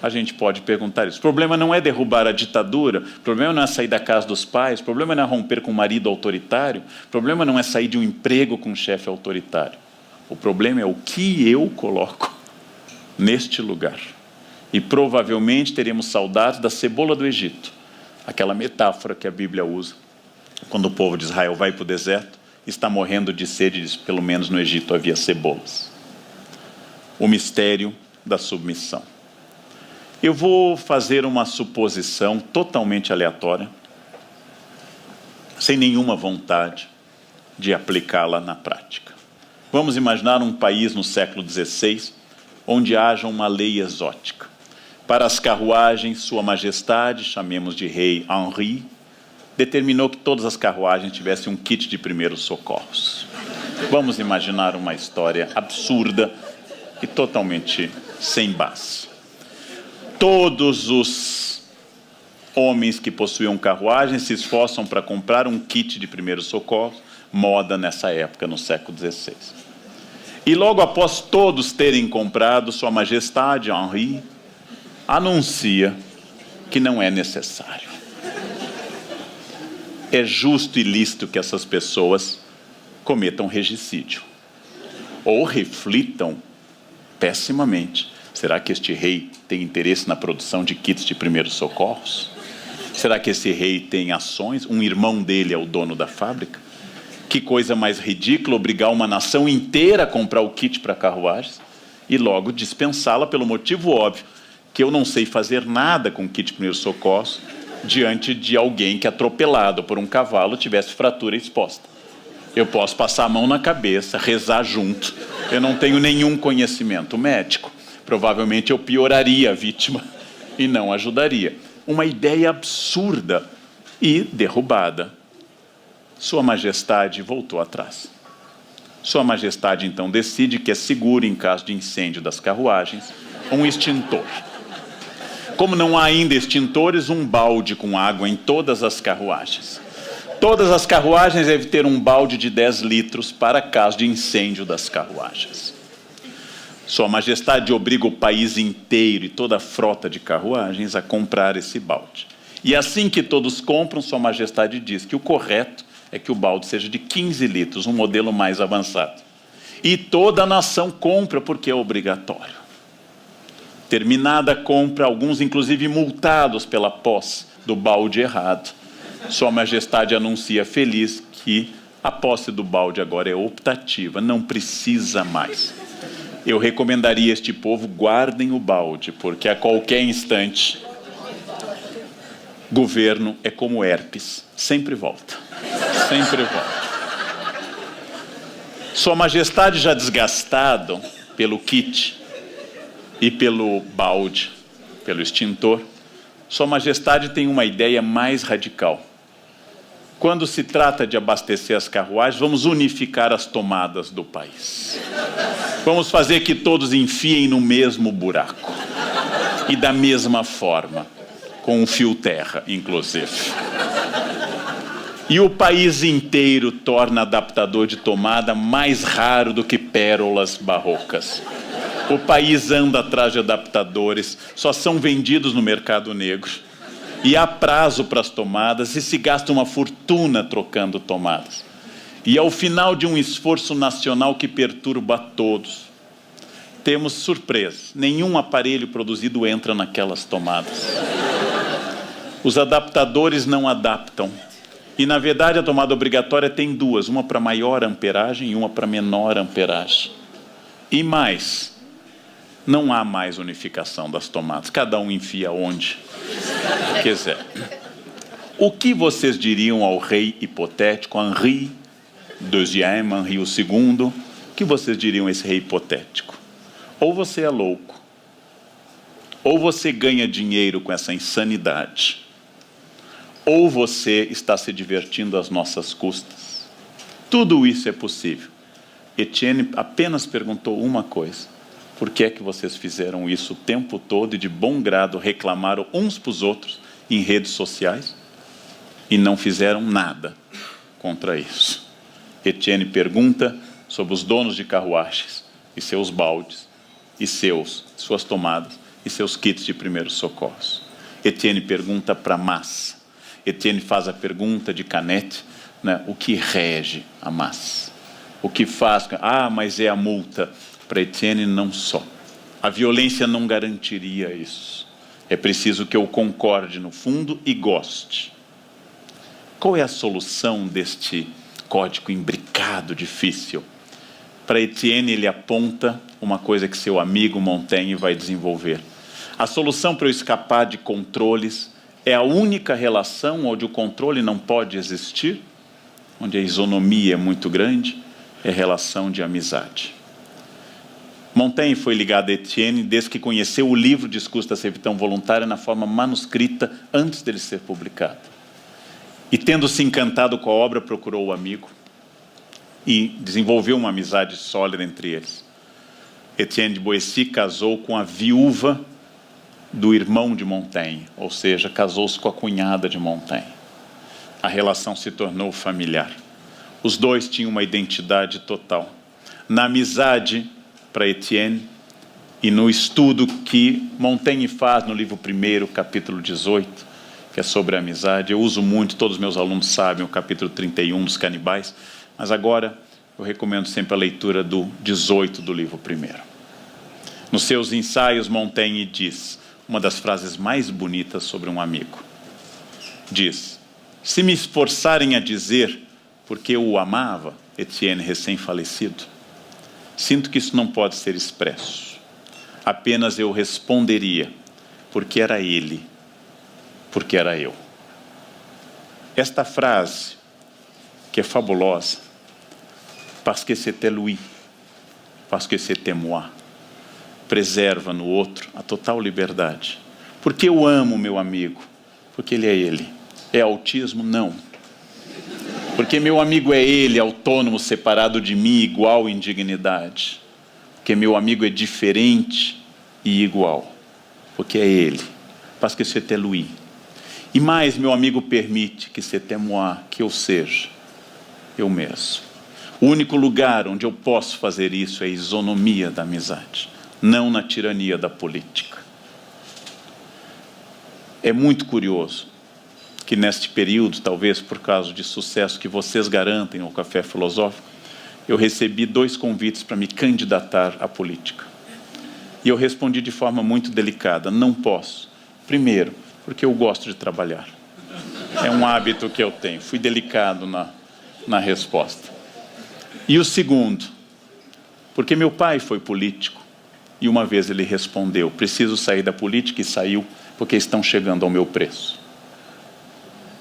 A gente pode perguntar isso. O problema não é derrubar a ditadura, o problema não é sair da casa dos pais, o problema não é romper com um marido autoritário, o problema não é sair de um emprego com um chefe autoritário. O problema é o que eu coloco neste lugar. E provavelmente teremos saudades da cebola do Egito, aquela metáfora que a Bíblia usa, quando o povo de Israel vai para o deserto, está morrendo de sede, diz, pelo menos no Egito havia cebolas. O mistério da submissão. Eu vou fazer uma suposição totalmente aleatória, sem nenhuma vontade de aplicá-la na prática. Vamos imaginar um país no século XVI, onde haja uma lei exótica. Para as carruagens, Sua Majestade, chamemos de Rei Henri, determinou que todas as carruagens tivessem um kit de primeiros socorros. Vamos imaginar uma história absurda e totalmente sem base. Todos os homens que possuíam carruagens se esforçam para comprar um kit de primeiros socorros, moda nessa época, no século XVI. E logo após todos terem comprado, Sua Majestade Henri anuncia que não é necessário. É justo e lícito que essas pessoas cometam regicídio ou reflitam pessimamente. Será que este rei tem interesse na produção de kits de primeiros socorros? Será que esse rei tem ações? Um irmão dele é o dono da fábrica? Que coisa mais ridícula obrigar uma nação inteira a comprar o kit para carruagens e logo dispensá-la pelo motivo óbvio, que eu não sei fazer nada com kit de primeiros socorros diante de alguém que, atropelado por um cavalo, tivesse fratura exposta. Eu posso passar a mão na cabeça, rezar junto. Eu não tenho nenhum conhecimento médico. Provavelmente eu pioraria a vítima e não ajudaria. Uma ideia absurda e derrubada. Sua Majestade voltou atrás. Sua Majestade então decide que é seguro, em caso de incêndio das carruagens, um extintor. Como não há ainda extintores, um balde com água em todas as carruagens. Todas as carruagens devem ter um balde de 10 litros para caso de incêndio das carruagens. Sua Majestade obriga o país inteiro e toda a frota de carruagens a comprar esse balde. E assim que todos compram, Sua Majestade diz que o correto é que o balde seja de 15 litros, um modelo mais avançado. E toda a nação compra porque é obrigatório. Terminada a compra, alguns inclusive multados pela posse do balde errado, Sua Majestade anuncia feliz que a posse do balde agora é optativa, não precisa mais. Eu recomendaria a este povo, guardem o balde, porque a qualquer instante, governo é como herpes, sempre volta, sempre volta. Sua Majestade, já desgastado pelo kit e pelo balde, pelo extintor, Sua Majestade tem uma ideia mais radical. Quando se trata de abastecer as carruagens, vamos unificar as tomadas do país. Vamos fazer que todos enfiem no mesmo buraco. E da mesma forma, com um fio terra, inclusive. E o país inteiro torna adaptador de tomada mais raro do que pérolas barrocas. O país anda atrás de adaptadores, só são vendidos no mercado negro. E há prazo para as tomadas e se gasta uma fortuna trocando tomadas. E ao final de um esforço nacional que perturba a todos, temos surpresa. Nenhum aparelho produzido entra naquelas tomadas. Os adaptadores não adaptam. E, na verdade, a tomada obrigatória tem duas. Uma para maior amperagem e uma para menor amperagem. E mais, não há mais unificação das tomadas. Cada um enfia onde quiser. O que vocês diriam ao rei hipotético, Henri II, Henri II? O que vocês diriam a esse rei hipotético? Ou você é louco, ou você ganha dinheiro com essa insanidade, ou você está se divertindo às nossas custas. Tudo isso é possível. Etienne apenas perguntou uma coisa: por que é que vocês fizeram isso o tempo todo e de bom grado reclamaram uns para os outros em redes sociais e não fizeram nada contra isso? Etienne pergunta sobre os donos de carruagens e seus baldes e suas tomadas e seus kits de primeiros socorros. Etienne pergunta para a massa. Etienne faz a pergunta de Canet, né? O que rege a massa? O que faz? Mas é a multa. Para Etienne, não só. A violência não garantiria isso. É preciso que eu concorde no fundo e goste. Qual é a solução deste código imbricado, difícil? Para Etienne, ele aponta uma coisa que seu amigo Montaigne vai desenvolver. A solução para eu escapar de controles é a única relação onde o controle não pode existir, onde a isonomia é muito grande, é a relação de amizade. Montaigne foi ligado a Etienne desde que conheceu o livro Discurso da Servidão Voluntária na forma manuscrita antes dele ser publicado. E tendo se encantado com a obra, procurou o amigo e desenvolveu uma amizade sólida entre eles. Etienne de Boissy casou com a viúva do irmão de Montaigne, ou seja, casou-se com a cunhada de Montaigne. A relação se tornou familiar. Os dois tinham uma identidade total. Na amizade, para Etienne, e no estudo que Montaigne faz no livro 1, capítulo 18, que é sobre a amizade, eu uso muito, todos os meus alunos sabem, o capítulo 31 dos canibais, mas agora eu recomendo sempre a leitura do 18 do livro 1. Nos seus ensaios, Montaigne diz uma das frases mais bonitas sobre um amigo. Diz: se me esforçarem a dizer porque eu o amava, Etienne recém-falecido, sinto que isso não pode ser expresso. Apenas eu responderia, porque era ele, porque era eu. Esta frase, que é fabulosa, parce que c'était lui, parce que c'était moi, preserva no outro a total liberdade. Porque eu amo meu amigo, porque ele é ele. É autismo? Não. Porque meu amigo é ele, autônomo, separado de mim, igual em dignidade. Porque meu amigo é diferente e igual. Porque é ele. Parce que c'était lui. E mais, meu amigo permite que c'était moi, que eu seja eu mesmo. O único lugar onde eu posso fazer isso é a isonomia da amizade, não na tirania da política. É muito curioso que neste período, talvez por causa de sucesso que vocês garantem ao Café Filosófico, eu recebi 2 convites para me candidatar à política. E eu respondi de forma muito delicada: não posso. Primeiro, porque eu gosto de trabalhar. É um hábito que eu tenho. Fui delicado na resposta. E o segundo, porque meu pai foi político e uma vez ele respondeu: preciso sair da política, e saiu porque estão chegando ao meu preço.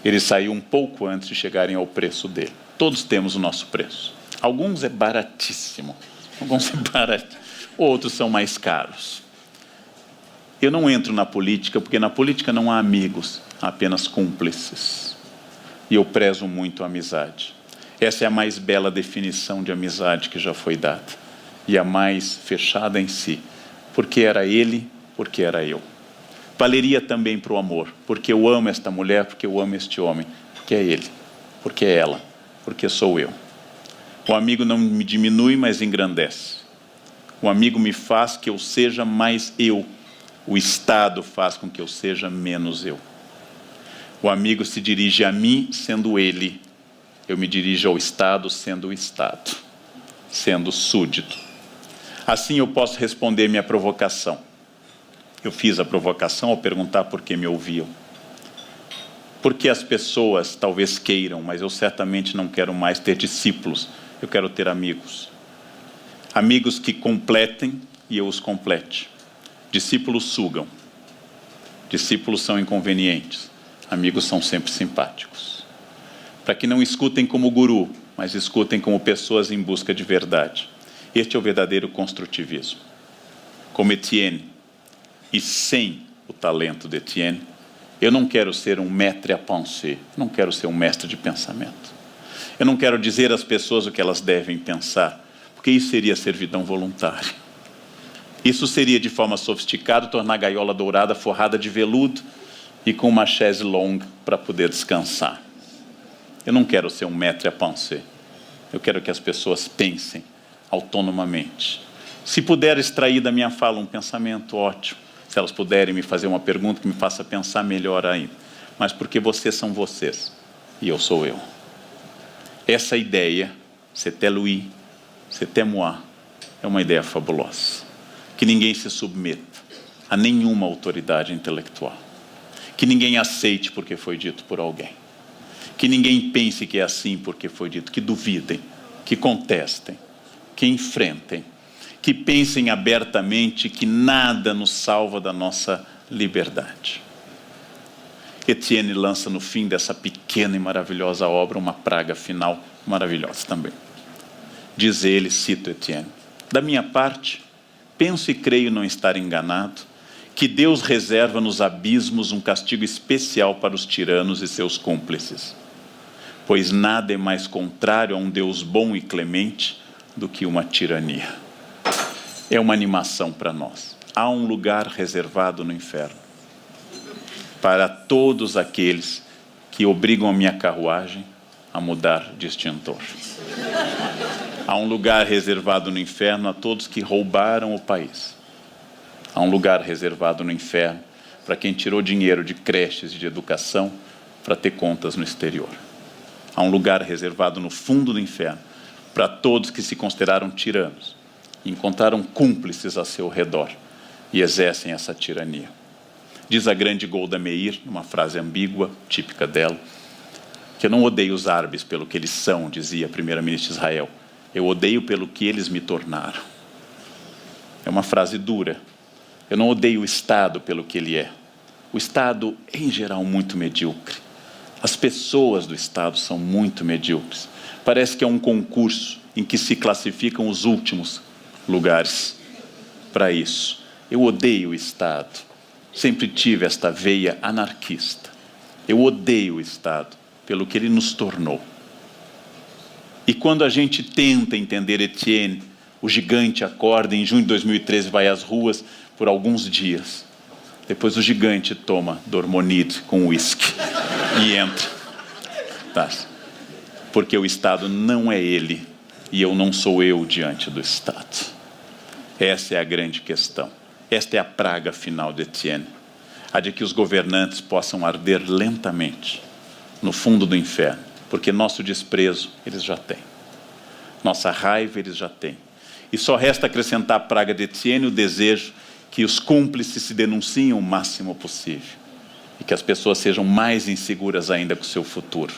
Ele saiu um pouco antes de chegarem ao preço dele. Todos temos o nosso preço. Alguns é baratíssimo, outros são mais caros. Eu não entro na política porque na política não há amigos, há apenas cúmplices. E eu prezo muito a amizade. Essa é a mais bela definição de amizade que já foi dada. E a mais fechada em si. Porque era ele, porque era eu. Valeria também para o amor. Porque eu amo esta mulher, porque eu amo este homem. Porque é ele, porque é ela, porque sou eu. O amigo não me diminui, mas engrandece. O amigo me faz que eu seja mais eu. O Estado faz com que eu seja menos eu. O amigo se dirige a mim sendo ele. Eu me dirijo ao Estado sendo o Estado, sendo súdito. Assim eu posso responder minha provocação. Eu fiz a provocação ao perguntar por que me ouviam. Porque as pessoas talvez queiram, mas eu certamente não quero mais ter discípulos. Eu quero ter amigos. Amigos que completem e eu os complete. Discípulos sugam. Discípulos são inconvenientes. Amigos são sempre simpáticos. Para que não escutem como guru, mas escutem como pessoas em busca de verdade. Este é o verdadeiro construtivismo. Como Etienne, e sem o talento de Etienne, eu não quero ser um maître à penser, não quero ser um mestre de pensamento. Eu não quero dizer às pessoas o que elas devem pensar, porque isso seria servidão voluntária. Isso seria, de forma sofisticada, tornar a gaiola dourada forrada de veludo e com uma chaise longue para poder descansar. Eu não quero ser um maître à penser. Eu quero que as pessoas pensem autonomamente. Se puder extrair da minha fala um pensamento, ótimo. Se elas puderem me fazer uma pergunta que me faça pensar melhor ainda. Mas porque vocês são vocês e eu sou eu. Essa ideia, c'était lui, c'était moi, é uma ideia fabulosa. Que ninguém se submeta a nenhuma autoridade intelectual. Que ninguém aceite porque foi dito por alguém. Que ninguém pense que é assim porque foi dito. Que duvidem, que contestem, que enfrentem, que pensem abertamente que nada nos salva da nossa liberdade. Etienne lança no fim dessa pequena e maravilhosa obra uma praga final maravilhosa também. Diz ele, cito Etienne, da minha parte, penso e creio não estar enganado, que Deus reserva nos abismos um castigo especial para os tiranos e seus cúmplices, pois nada é mais contrário a um Deus bom e clemente do que uma tirania. É uma animação para nós. Há um lugar reservado no inferno para todos aqueles que obrigam a minha carruagem a mudar de extintor. Há um lugar reservado no inferno a todos que roubaram o país. Há um lugar reservado no inferno para quem tirou dinheiro de creches e de educação para ter contas no exterior. Há um lugar reservado no fundo do inferno para todos que se consideraram tiranos e encontraram cúmplices a seu redor e exercem essa tirania. Diz a grande Golda Meir, numa frase ambígua, típica dela, que eu não odeio os árabes pelo que eles são, dizia a primeira-ministra de Israel. Eu odeio pelo que eles me tornaram. É uma frase dura. Eu não odeio o Estado pelo que ele é. O Estado é, em geral, muito medíocre. As pessoas do Estado são muito medíocres. Parece que é um concurso em que se classificam os últimos lugares para isso. Eu odeio o Estado. Sempre tive esta veia anarquista. Eu odeio o Estado pelo que ele nos tornou. E quando a gente tenta entender Etienne, o gigante acorda em junho de 2013, vai às ruas por alguns dias. Depois o gigante toma Dormonide com uísque e entra. Tá. Porque o Estado não é ele e eu não sou eu diante do Estado. Essa é a grande questão. Esta é a praga final de Etienne. A de que os governantes possam arder lentamente no fundo do inferno. Porque nosso desprezo eles já têm. Nossa raiva eles já têm. E só resta acrescentar à praga de Etienne o desejo que os cúmplices se denunciem o máximo possível. E que as pessoas sejam mais inseguras ainda com o seu futuro.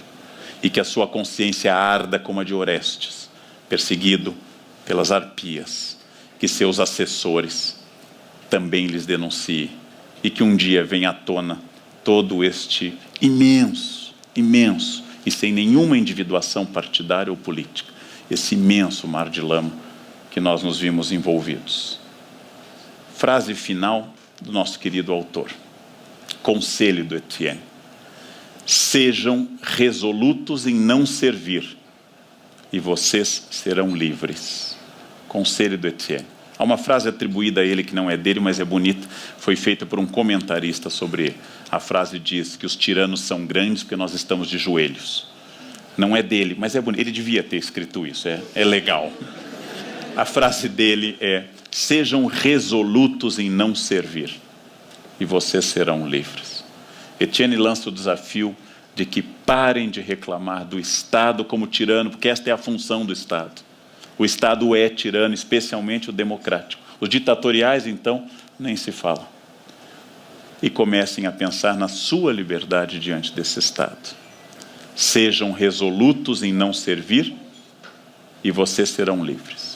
E que a sua consciência arda como a de Orestes, perseguido pelas arpias. Que seus assessores também lhes denunciem. E que um dia venha à tona todo este imenso, e sem nenhuma individuação partidária ou política, esse imenso mar de lama que nós nos vimos envolvidos. Frase final do nosso querido autor. Conselho do Etienne. Sejam resolutos em não servir e vocês serão livres. Conselho do Etienne. Há uma frase atribuída a ele que não é dele, mas é bonita, foi feita por um comentarista sobre ele. A frase diz que os tiranos são grandes porque nós estamos de joelhos. Não é dele, mas é bonito. Ele devia ter escrito isso, é legal. A frase dele é: sejam resolutos em não servir, e vocês serão livres. Etienne lança o desafio de que parem de reclamar do Estado como tirano, porque esta é a função do Estado. O Estado é tirano, especialmente o democrático. Os ditatoriais, então, nem se fala. E comecem a pensar na sua liberdade diante desse Estado. Sejam resolutos em não servir, e vocês serão livres.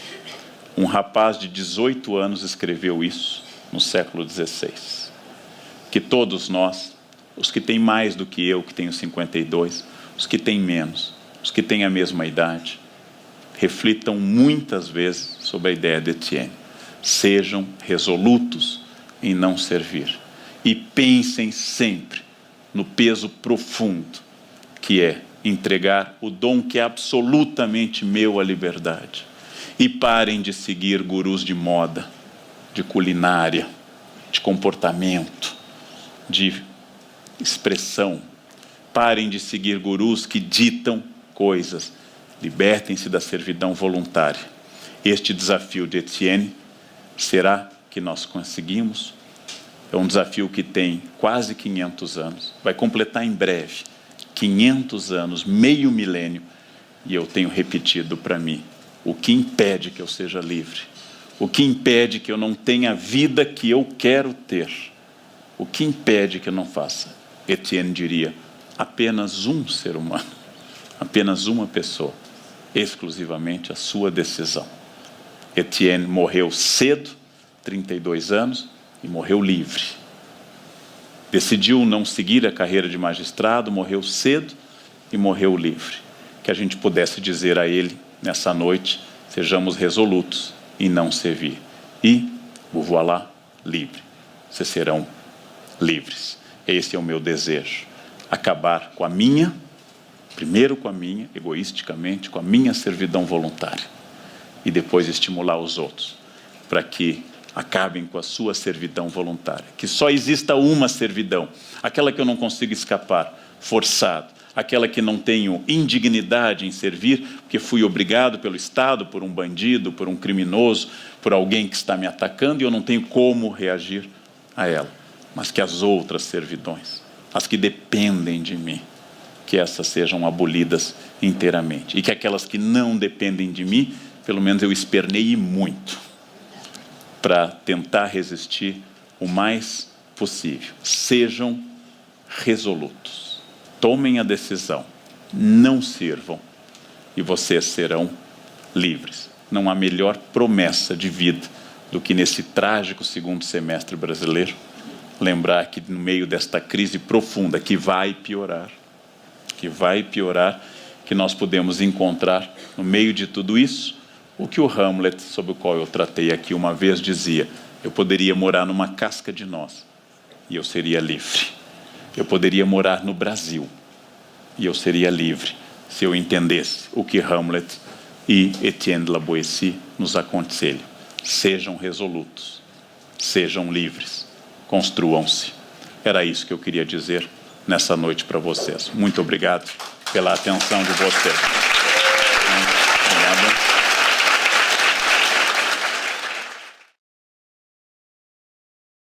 Um rapaz de 18 anos escreveu isso no século XVI. Que todos nós, os que têm mais do que eu, que tenho 52, os que têm menos, os que têm a mesma idade, reflitam muitas vezes sobre a ideia de Etienne. Sejam resolutos em não servir. E pensem sempre no peso profundo que é entregar o dom que é absolutamente meu à liberdade. E parem de seguir gurus de moda, de culinária, de comportamento, de expressão. Parem de seguir gurus que ditam coisas. Libertem-se da servidão voluntária. Este desafio de Etienne, será que nós conseguimos? É um desafio que tem quase 500 anos. Vai completar em breve 500 anos, meio milênio. E eu tenho repetido para mim: o que impede que eu seja livre? O que impede que eu não tenha a vida que eu quero ter? O que impede que eu não faça? Etienne diria: apenas um ser humano, apenas uma pessoa, exclusivamente a sua decisão. Etienne morreu cedo, 32 anos, e morreu livre. Decidiu não seguir a carreira de magistrado, morreu cedo e morreu livre. Que a gente pudesse dizer a ele, nessa noite: sejamos resolutos em não servir. E, voilà, livre. Vocês serão livres. Esse é o meu desejo. Acabar com a minha, primeiro com a minha, egoisticamente, com a minha servidão voluntária. E depois estimular os outros, para que acabem com a sua servidão voluntária. Que só exista uma servidão, aquela que eu não consigo escapar, forçado, aquela que não tenho indignidade em servir, porque fui obrigado pelo Estado, por um bandido, por um criminoso, por alguém que está me atacando, e eu não tenho como reagir a ela. Mas que as outras servidões, as que dependem de mim, que essas sejam abolidas inteiramente. E que aquelas que não dependem de mim, pelo menos eu esperneie muito, para tentar resistir o mais possível. Sejam resolutos. Tomem a decisão. Não sirvam. E vocês serão livres. Não há melhor promessa de vida do que nesse trágico segundo semestre brasileiro, lembrar que no meio desta crise profunda, que vai piorar, que nós podemos encontrar no meio de tudo isso, o que o Hamlet, sobre o qual eu tratei aqui uma vez, dizia: eu poderia morar numa casca de noz e eu seria livre. Eu poderia morar no Brasil e eu seria livre, se eu entendesse o que Hamlet e Etienne de la Boétie nos aconselham. Sejam resolutos, sejam livres, construam-se. Era isso que eu queria dizer nessa noite para vocês. Muito obrigado pela atenção de vocês. Obrigado.